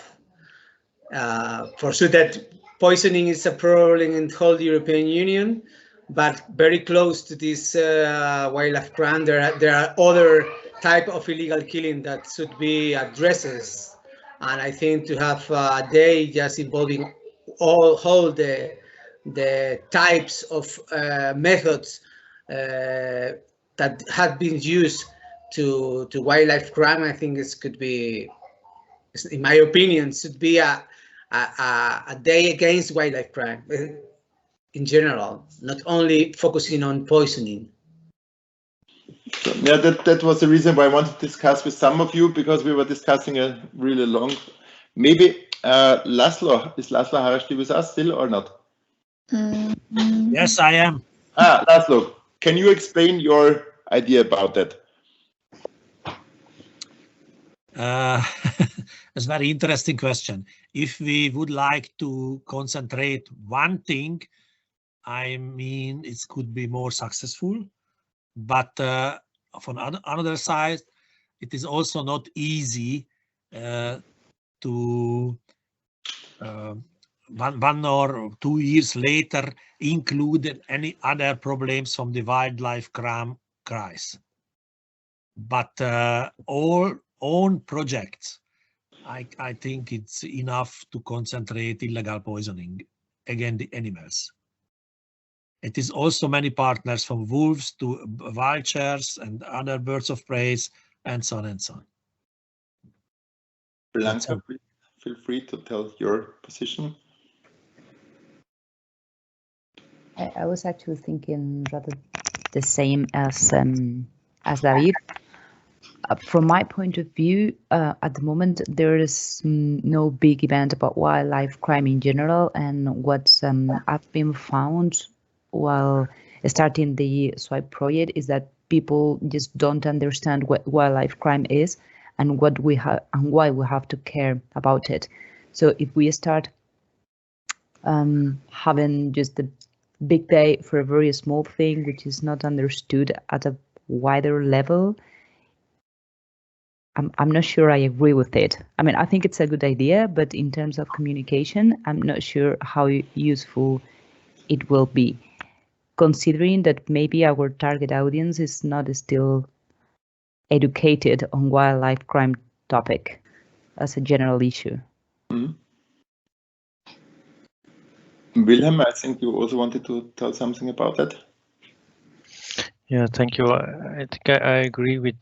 sure that poisoning is a problem in the whole European Union, but very close to this wildlife crime, there are other type of illegal killing that should be addressed. And I think to have a day just involving all the types of methods that have been used to wildlife crime, I think this could be, in my opinion, should be a day against wildlife crime in general, not only focusing on poisoning. So, yeah, that was the reason why I wanted to discuss with some of you, because we were discussing a really long. Maybe Laszlo, is Laszlo Harashti with us still or not? Yes, I am. Laszlo, can you explain your idea about that? It's a very interesting question. If we would like to concentrate one thing, I mean, it could be more successful. But from another side, it is also not easy to 1 or 2 years later include any other problems from the wildlife crime crisis. But all own projects, I think it's enough to concentrate illegal poisoning against the animals. It is also many partners, from wolves to vultures and other birds of prey, and so on and so on. Blanca, feel free to tell your position. I was actually thinking rather the same as David. From my point of view, at the moment, there is no big event about wildlife crime in general. And what I've been found while starting the SWIPE project is that people just don't understand what wildlife crime is and what we have and why we have to care about it. So if we start having just a big day for a very small thing, which is not understood at a wider level, I'm not sure I agree with it. I mean, I think it's a good idea, but in terms of communication, I'm not sure how useful it will be, considering that maybe our target audience is not still educated on wildlife crime topic as a general issue. Mm-hmm. Wilhelm, I think you also wanted to tell something about that. Yeah, thank you. I think I agree with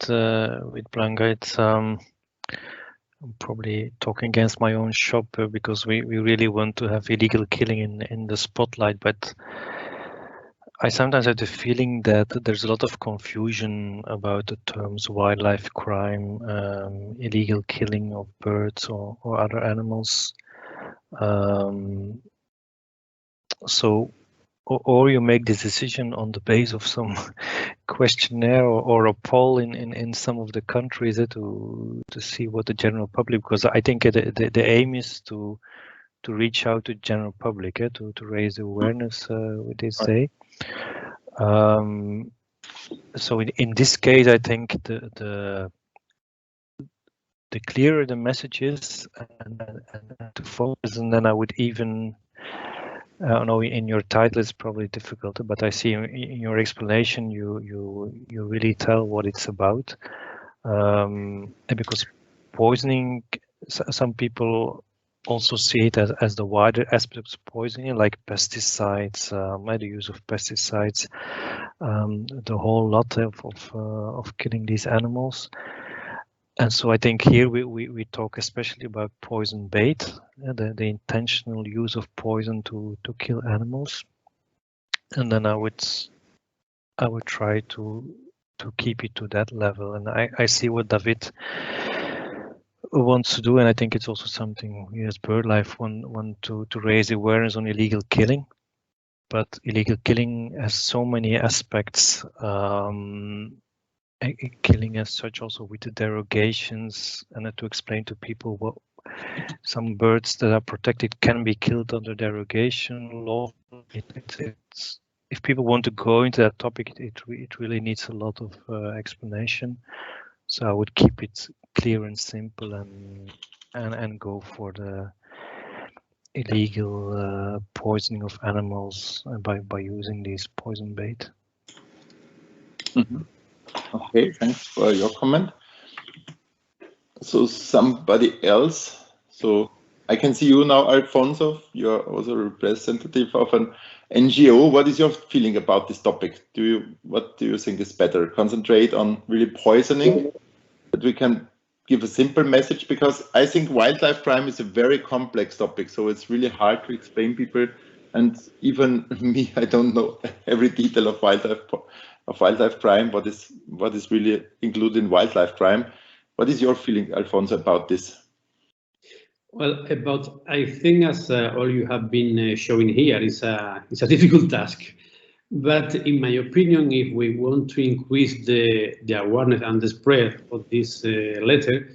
Blanca. It's I'm probably talking against my own shop because we really want to have illegal killing in the spotlight, but I sometimes have the feeling that there's a lot of confusion about the terms wildlife crime, illegal killing of birds or other animals. So. Or you make this decision on the basis of some questionnaire or a poll in some of the countries to see what the general public, because I think the aim is to reach out to general public, to raise awareness with this day. So in this case, I think the clearer the message is and to focus, and then I would even. I know in your title it's probably difficult, but I see in your explanation you really tell what it's about. And because poisoning, some people also see it as the wider aspects of poisoning, like pesticides, the use of pesticides, the whole lot of killing these animals. And so I think here we talk especially about poison bait, the intentional use of poison to kill animals. And then I would try to keep it to that level. And I see what David wants to do, and I think it's also something we as BirdLife want to raise awareness on illegal killing. But illegal killing has so many aspects. Killing as such, also with the derogations, and to explain to people what some birds that are protected can be killed under derogation law. It's, if people want to go into that topic, it really needs a lot of explanation. So I would keep it clear and simple, and go for the illegal poisoning of animals by using these poison bait. Mm-hmm. Okay, thanks for your comment. So somebody else. So I can see you now, Alfonso. You're also a representative of an NGO. What is your feeling about this topic? What do you think is better? Concentrate on really poisoning, that we can give a simple message? Because I think wildlife crime is a very complex topic, so it's really hard to explain people. And even me, I don't know every detail of wildlife crime, what is really included in wildlife crime. What is your feeling, Alfonso, about this? Well, I think as all you have been showing here, it's a difficult task. But in my opinion, if we want to increase the awareness and the spread of this letter,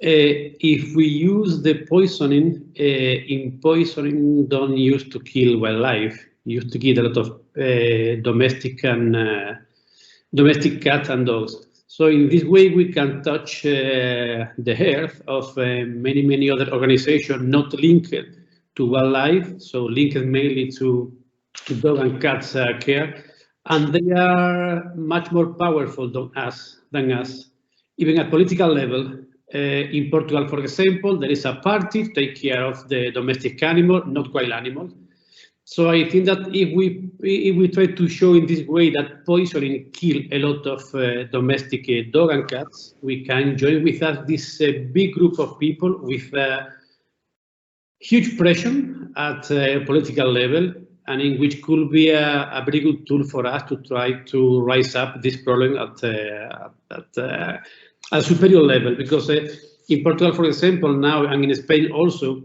if we use the poisoning, in poisoning don't use to kill wildlife, used to kill a lot of domestic cats and dogs. So in this way, we can touch the health of many other organizations not linked to wildlife, so linked mainly to dog and cats care, and they are much more powerful than us, even at political level. In Portugal, for example, there is a party to take care of the domestic animal, not wild animals. So I think that if we try to show in this way that poisoning kill a lot of domestic dog and cats, we can join with us this big group of people with huge pressure at political level and in which could be a very good tool for us to try to rise up this problem at a superior level. Because in Portugal, for example, now, and in Spain also,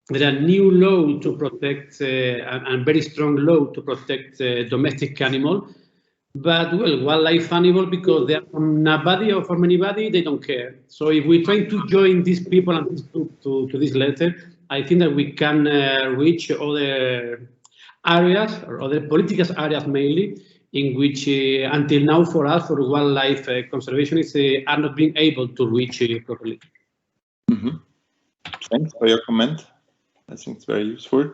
there are new law to protect and very strong law to protect domestic animal. But well, wildlife animal, because they are from nobody or from anybody, they don't care. So if we try to join these people and this group to this letter, I think that we can reach other areas or other political areas mainly, in which until now for us, for wildlife conservationists, are not being able to reach properly. Thanks for your comment. I think it's very useful.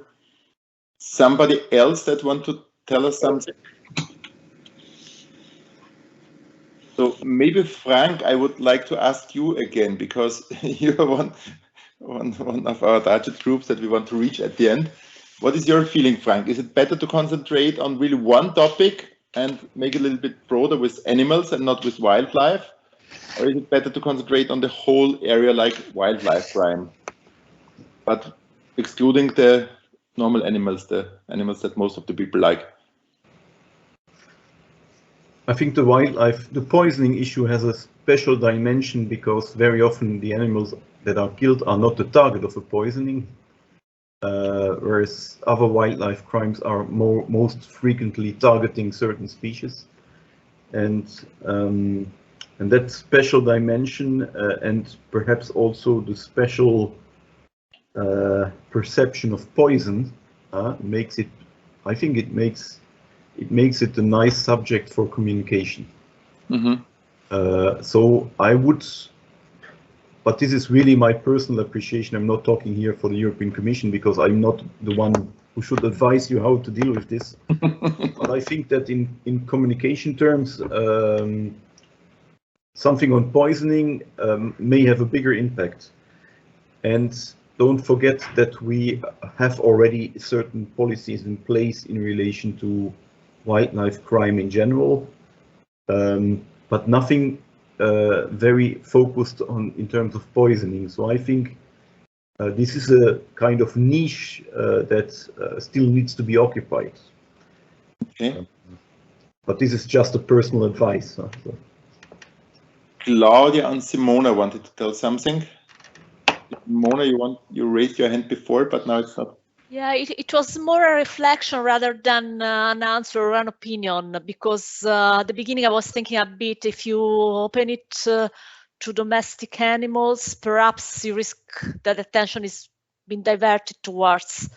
Somebody else that want to tell us something? So maybe Frank, I would like to ask you again, because you are one of our target groups that we want to reach at the end. What is your feeling, Frank? Is it better to concentrate on really one topic and make it a little bit broader with animals and not with wildlife? Or is it better to concentrate on the whole area like wildlife crime, but excluding the normal animals, the animals that most of the people like? I think the poisoning issue has a special dimension because very often the animals that are killed are not the target of a poisoning, whereas other wildlife crimes are most frequently targeting certain species. And that special dimension and perhaps also the special perception of poison makes it, I think it makes it a nice subject for communication. So I would, but this is really my personal appreciation. I'm not talking here for the European Commission because I'm not the one who should advise you how to deal with this. But I think that in communication terms, something on poisoning may have a bigger impact. And don't forget that we have already certain policies in place in relation to wildlife crime in general, but nothing very focused on in terms of poisoning. So I think this is a kind of niche that still needs to be occupied. Okay. But this is just a personal advice. So. Claudia and Simona wanted to tell something. Mona, you raised your hand before, but now it's not. Yeah, it was more a reflection rather than an answer or an opinion, because at the beginning I was thinking a bit, if you open it to domestic animals, perhaps you risk that attention is being diverted towards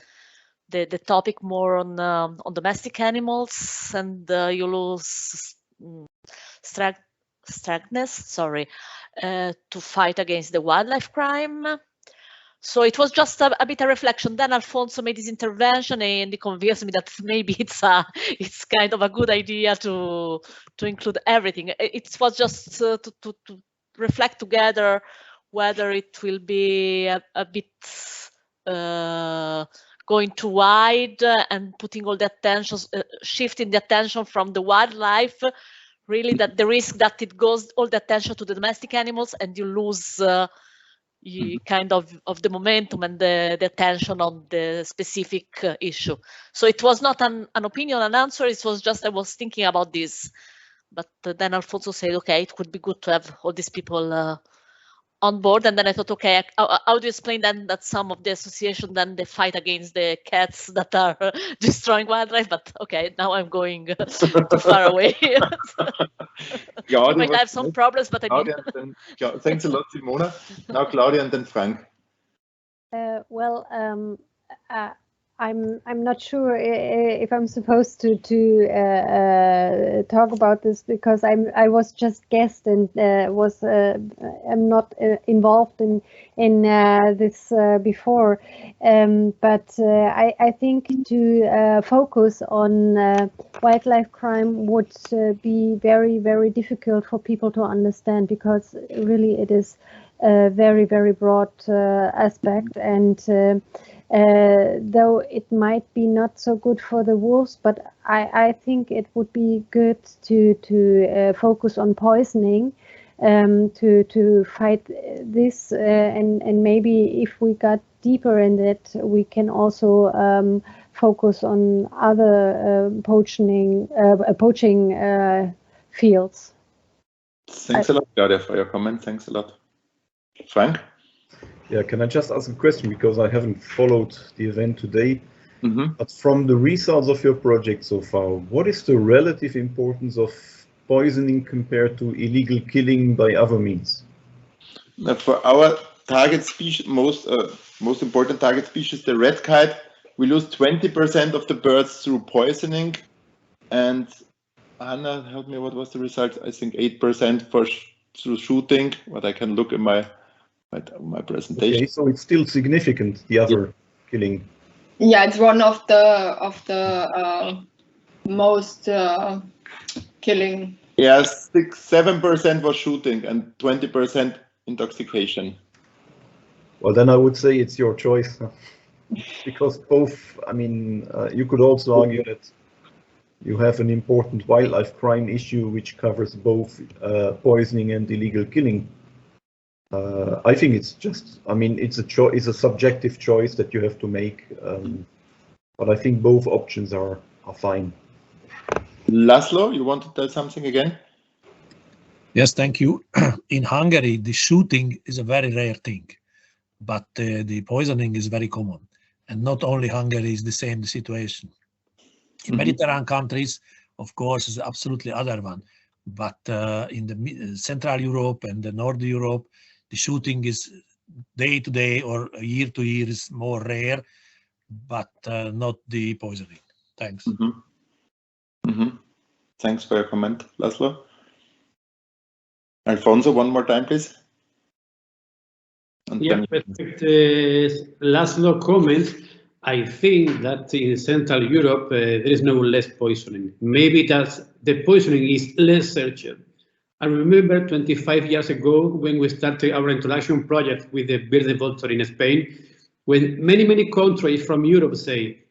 the topic more on domestic animals, and you lose strictness, to fight against the wildlife crime. So it was just a bit of reflection. Then Alfonso made his intervention and he convinced me that maybe it's kind of a good idea to include everything. It was just to reflect together whether it will be a bit going too wide and putting all the attention, shifting the attention from the wildlife. Really, that the risk that it goes all the attention to the domestic animals and you lose kind of the momentum and the attention on the specific issue. So it was not an opinion, an answer. It was just I was thinking about this. But then Alfonso said, okay, it could be good to have all these people on board. And then I thought, okay, how do you explain then that some of the association then they fight against the cats that are destroying wildlife? But okay, now I'm going too far away. You might have some problems, but I mean. Thanks a lot, Simona. Now Claudia and then Frank. I'm not sure if I'm supposed to talk about this because I was just guest and I'm not involved in this before, but I think to focus on wildlife crime would be very, very difficult for people to understand because really it is a very, very broad aspect, and though it might be not so good for the wolves, but I think it would be good to focus on poisoning, to fight this, and maybe if we got deeper in it, we can also focus on other poaching fields. Thanks a lot, Claudia, for your comment. Thanks a lot. Frank? Yeah, can I just ask a question, because I haven't followed the event today? But from the results of your project so far, what is the relative importance of poisoning compared to illegal killing by other means? For our target species, most important target species, the red kite, we lose 20% of the birds through poisoning. And Anna, help me, what was the result? I think 8% through shooting, what I can look in my presentation. Okay, so it's still significant, the other killing. Yeah, it's one of the most killing. Yeah, 7% was shooting and 20% intoxication. Well, then I would say it's your choice, because both. I mean, you could also argue that you have an important wildlife crime issue which covers both poisoning and illegal killing. I think it's just, I mean, it's a subjective choice that you have to make, but I think both options are fine. Laszlo, you want to tell something again? Yes, thank you. In Hungary, the shooting is a very rare thing, but the poisoning is very common. And not only Hungary is the same situation. In Mediterranean countries, of course, is absolutely other one. But in the Central Europe and the North Europe, the shooting is day to day or year to year is more rare, but not the poisoning. Thanks. Thanks for your comment, Laszlo. Alfonso, one more time, please. And yeah, perfect. Laszlo comment. I think that in Central Europe, there is no less poisoning. Maybe that's the poisoning is less searched. I remember 25 years ago when we started our introduction project with the Verde Vulture in Spain, when many countries from Europe say,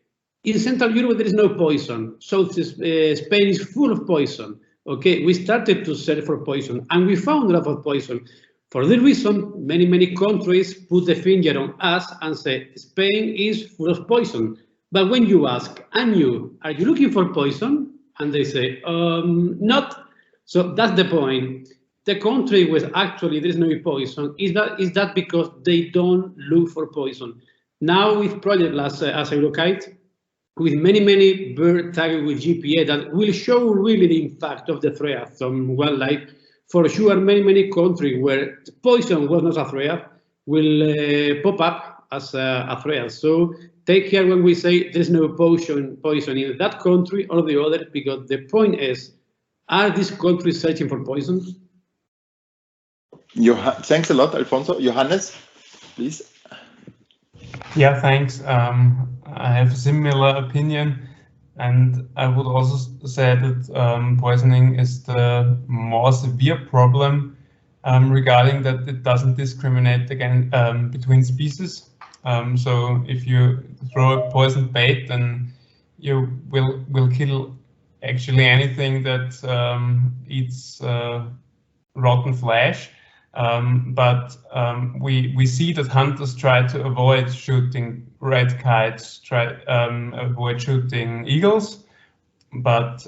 in Central Europe there is no poison, so Spain is full of poison. Okay, we started to search for poison and we found a lot of poison. For this reason, many countries put the finger on us and say, Spain is full of poison. But when you ask, and you, are you looking for poison? And they say, not. So that's the point. The country where actually there is no poison is that because they don't look for poison. Now with projects as Eurokite, with many bird tagged with GPA that will show really the impact of the threat on wildlife. For sure, many countries where poison was not a threat will pop up as a threat. So take care when we say there's no poison in that country or the other, because the point is, are these countries searching for poison? Thanks a lot, Alfonso. Johannes, please. Yeah, thanks. I have a similar opinion, and I would also say that poisoning is the more severe problem regarding that it doesn't discriminate again between species. So if you throw a poisoned bait, then you will kill actually anything that eats rotten flesh. But we see that hunters try to avoid shooting red kites, avoid shooting eagles, but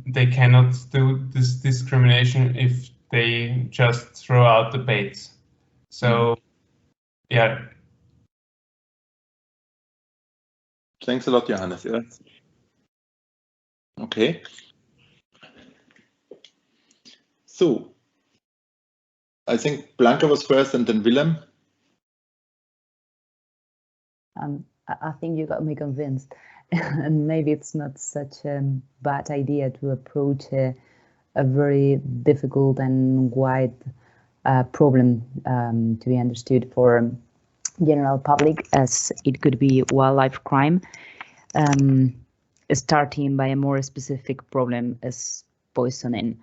they cannot do this discrimination if they just throw out the baits. So, yeah. Thanks a lot, Johannes. Yeah. Okay. So, I think Blanca was first and then Willem. I think you got me convinced. And maybe it's not such a bad idea to approach a very difficult and wide problem to be understood for general public, as it could be wildlife crime, starting by a more specific problem as poisoning.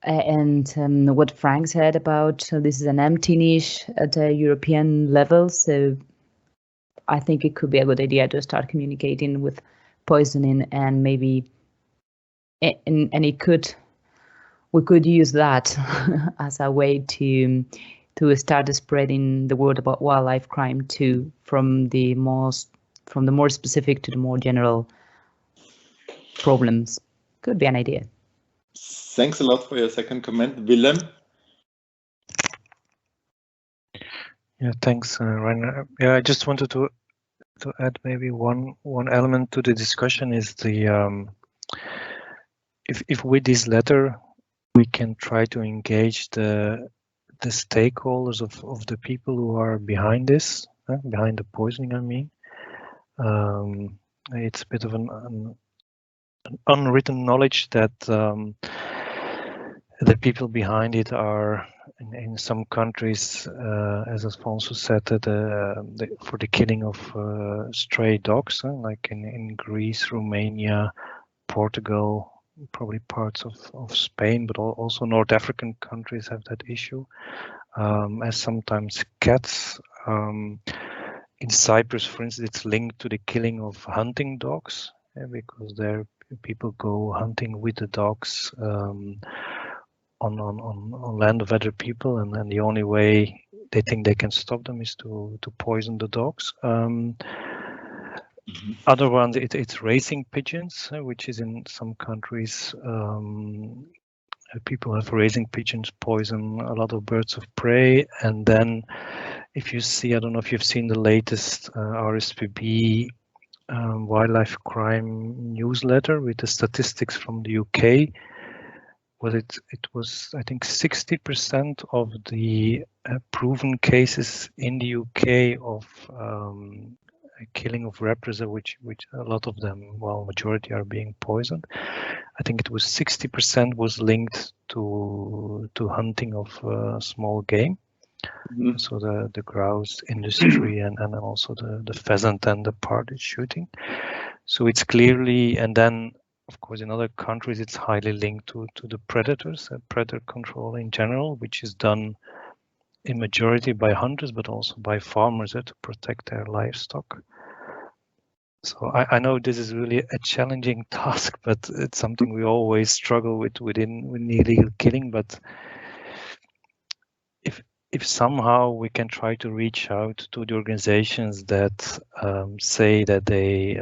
And what Frank said about this is an empty niche at a European level, so I think it could be a good idea to start communicating with poisoning, and maybe we could use that as a way to start spreading the word about wildlife crime too, from the most from the more specific to the more general problems. Could be an idea. Thanks a lot for your second comment, Willem. Yeah, thanks, Rainer. Yeah, I just wanted to add maybe one element to the discussion is the if with this letter we can try to engage the stakeholders of the people who are behind this, behind the poisoning. I mean, it's a bit of an unwritten knowledge that the people behind it are in some countries, as Alfonso said, for the killing of stray dogs, like in Greece, Romania, Portugal, probably parts of Spain, but also North African countries have that issue. As sometimes cats. In Cyprus, for instance, it's linked to the killing of hunting dogs, because there people go hunting with the dogs on land of other people, and then the only way they think they can stop them is to poison the dogs. Other ones, it's racing pigeons, which is in some countries. People have racing pigeons poison a lot of birds of prey, and then if you see, I don't know if you've seen the latest RSPB wildlife crime newsletter with the statistics from the UK. Well, it was, I think, 60% of the proven cases in the UK of killing of raptors, which a lot of them, well, majority are being poisoned. I think it was 60% was linked to hunting of small game. Mm-hmm. So the grouse industry and also the pheasant and the partridge shooting. So it's clearly, and then of course in other countries it's highly linked to the predators, predator control in general, which is done in majority by hunters, but also by farmers to protect their livestock. So I know this is really a challenging task, but it's something we always struggle with within illegal killing. But if somehow we can try to reach out to the organizations that say that they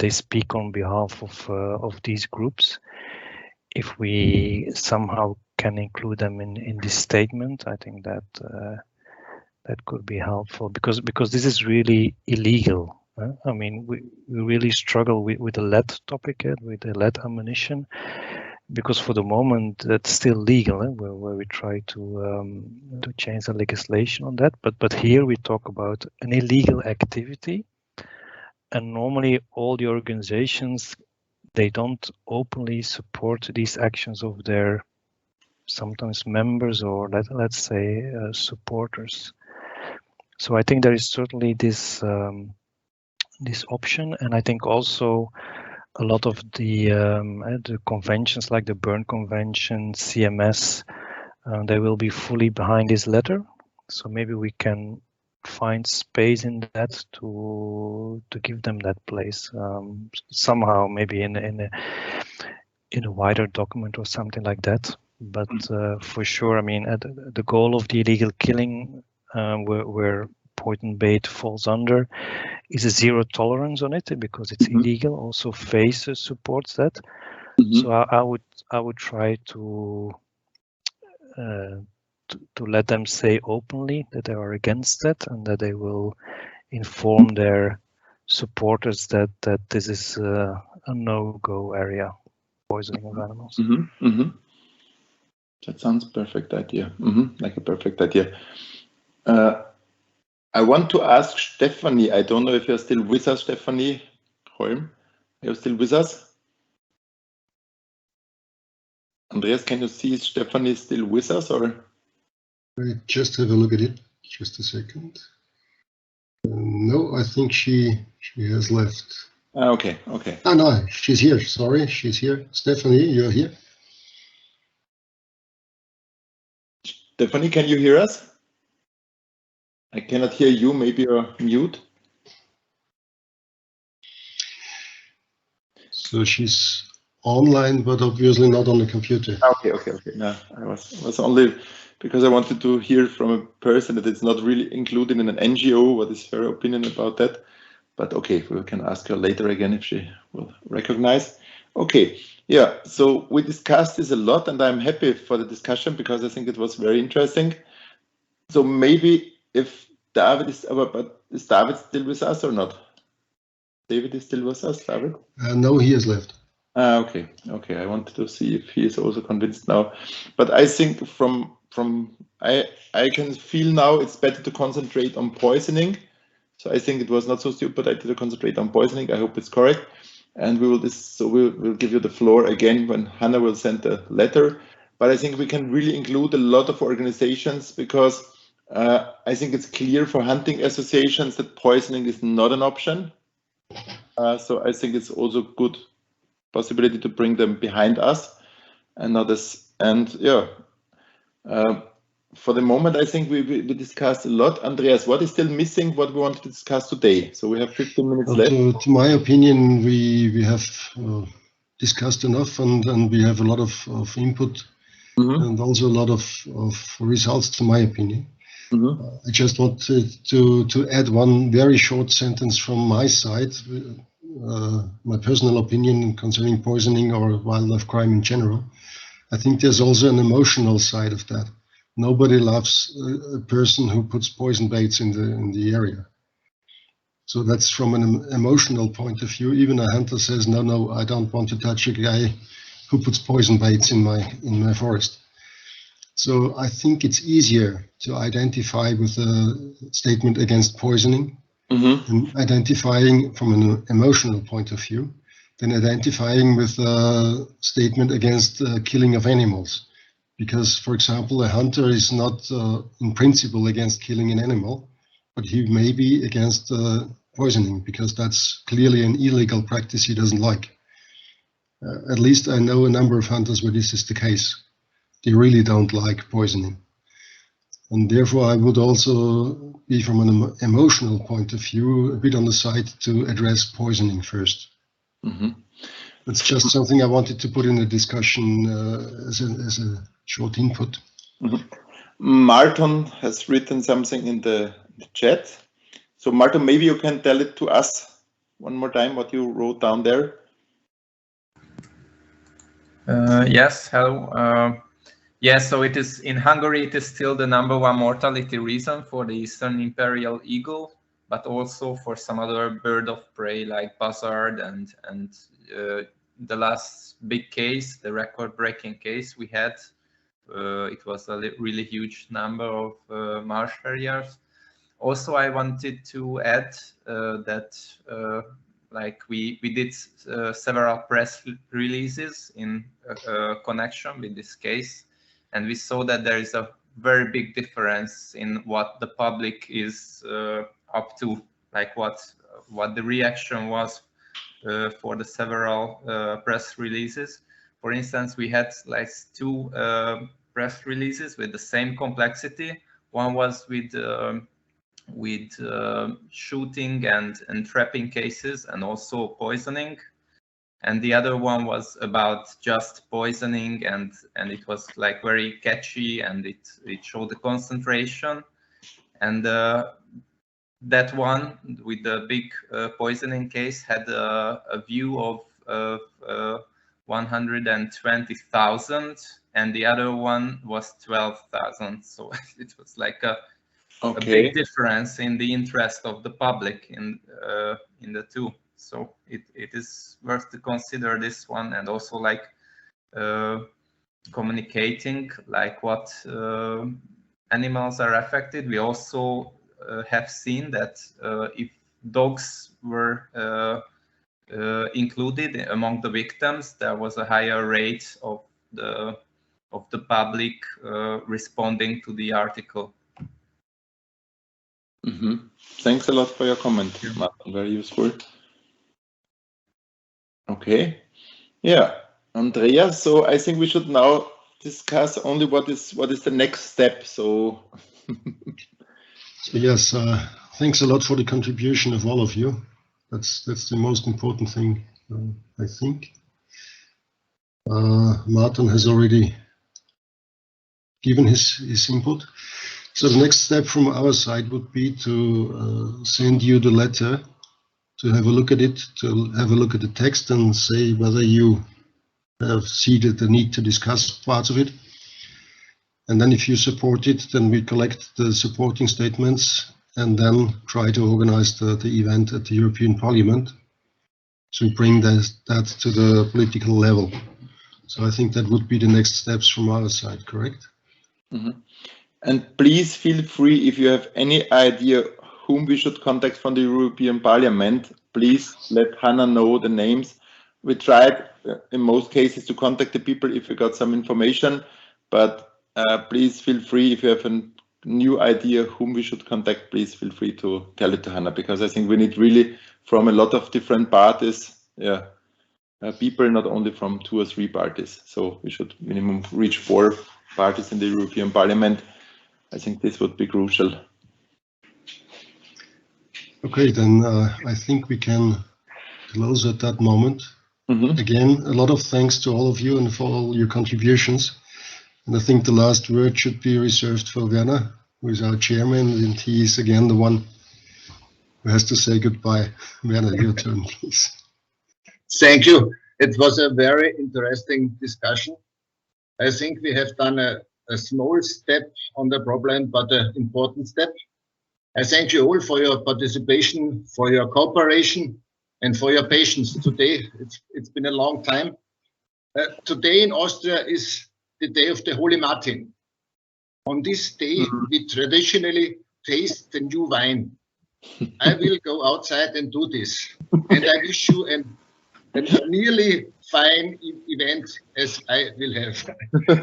speak on behalf of these groups, if we somehow can include them in this statement, I think that that could be helpful, because this is really illegal. I mean, we really struggle with the lead topic, with the lead ammunition, because for the moment that's still legal, where we try to change the legislation on that. But here we talk about an illegal activity, and normally all the organizations, they don't openly support these actions of their sometimes members or let's say supporters. So I think there is certainly this this option, and I think also a lot of the conventions like the Berne Convention, CMS, they will be fully behind this letter. So maybe we can find space in that to give them that place somehow, maybe in a wider document or something like that. But for sure, I mean, the goal of the illegal killing, where poison bait falls under, is a zero tolerance on it, because it's illegal. Also, FACE supports that. So I would try to let them say openly that they are against that, and that they will inform their supporters that this is a no-go area, poisoning of animals. That sounds perfect idea. Like a perfect idea. I want to ask Stephanie. I don't know if you're still with us, Stephanie Holm. Are you still with us? Andreas, can you see Stephanie still with us, or? I just have a look at it. Just a second. No, I think she has left. Okay. Oh no, she's here. Sorry, she's here. Stephanie, you're here. Stephanie, can you hear us? I cannot hear you. Maybe you're mute. So she's online, but obviously not on the computer. Okay. No, I was only because I wanted to hear from a person that it's not really included in an NGO. What is her opinion about that? But okay, we can ask her later again if she will recognize. Okay, yeah. So we discussed this a lot, and I'm happy for the discussion because I think it was very interesting. So maybe if David is David still with us or not? David is still with us, David? No, he has left. Okay. I wanted to see if he is also convinced now. But I think I can feel now it's better to concentrate on poisoning. So I think it was not so stupid to concentrate on poisoning. I hope it's correct. And we'll give you the floor again when Hannah will send the letter. But I think we can really include a lot of organizations because I think it's clear for hunting associations that poisoning is not an option. So I think it's also good possibility to bring them behind us and others. And yeah, for the moment, I think we discussed a lot. Andreas, what is still missing? What we want to discuss today? So we have 15 minutes left. To my opinion, we have discussed enough, and we have a lot of input and also a lot of results. To my opinion, I just wanted to add one very short sentence from my side. My personal opinion concerning poisoning or wildlife crime in general. I think there's also an emotional side of that. Nobody loves a person who puts poison baits in the area. So that's from an emotional point of view. Even a hunter says, no, I don't want to touch a guy who puts poison baits in my forest. So I think it's easier to identify with a statement against poisoning and identifying from an emotional point of view than identifying with a statement against killing of animals. Because, for example, a hunter is not in principle against killing an animal, but he may be against poisoning because that's clearly an illegal practice he doesn't like. At least I know a number of hunters where this is the case. They really don't like poisoning. And therefore, I would also be, from an emotional point of view, a bit on the side to address poisoning first. That's just something I wanted to put in the discussion as a short input. Martin has written something in the chat. So Martin, maybe you can tell it to us one more time, what you wrote down there. Yes, hello. Yes, so it is in Hungary, it is still the #1 mortality reason for the Eastern Imperial Eagle, but also for some other bird of prey like buzzard and the last big case, the record-breaking case we had, it was a really huge number of marsh harriers. Also, I wanted to add that like we did several press releases in connection with this case, and we saw that there is a very big difference in what the public is up to, like what the reaction was for the several press releases. For instance, we had like 2 press releases with the same complexity. One was with shooting and trapping cases and also poisoning, and the other one was about just poisoning, and it was like very catchy, and it showed the concentration. And that one with the big poisoning case had a view of 120,000, and the other one was 12,000. So it was like a big difference in the interest of the public in the two. So it is worth to consider this one, and also like communicating like what animals are affected. We also have seen that if dogs were included among the victims, there was a higher rate of the public responding to the article. Thanks a lot for your comment, Martin. Very useful. Okay, yeah, Andreas. So I think we should now discuss only what is the next step. So, so yes, thanks a lot for the contribution of all of you. That's the most important thing, I think. Martin has already given his input. So the next step from our side would be to send you the letter, to have a look at it, to have a look at the text and say whether you see the need to discuss parts of it. And then if you support it, then we collect the supporting statements and then try to organize the event at the European Parliament to bring that to the political level. So I think that would be the next steps from our side, correct? Mm-hmm. And please feel free, if you have any idea whom we should contact from the European Parliament, please let Hannah know the names. We tried in most cases to contact the people if we got some information, but please feel free, if you have a new idea whom we should contact, please feel free to tell it to Hannah, because I think we need really from a lot of different parties, people, not only from 2 or 3 parties. So we should minimum reach 4 parties in the European Parliament. I think this would be crucial. Okay, then I think we can close at that moment. Mm-hmm. Again, a lot of thanks to all of you and for all your contributions. And I think the last word should be reserved for Werner, who is our chairman, and he is again the one who has to say goodbye. Werner, your turn, please. Thank you. It was a very interesting discussion. I think we have done a small step on the problem, but an important step. I thank you all for your participation, for your cooperation, and for your patience today. It's been a long time. Today in Austria is the day of the Holy Martin. On this day, we traditionally taste the new wine. I will go outside and do this. And I wish you a nearly fine event as I will have.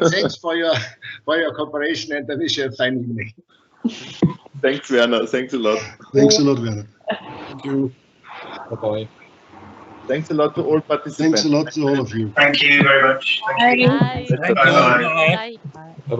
Thanks for your cooperation, and I wish you a fine evening. Thanks, Werner. Thanks a lot. Thanks a lot, Werner. Thank you. Bye-bye. Thanks a lot to all participants. Thanks a lot to all of you. Thank you very much. Thank you. Bye. Bye-bye. Bye. Bye-bye.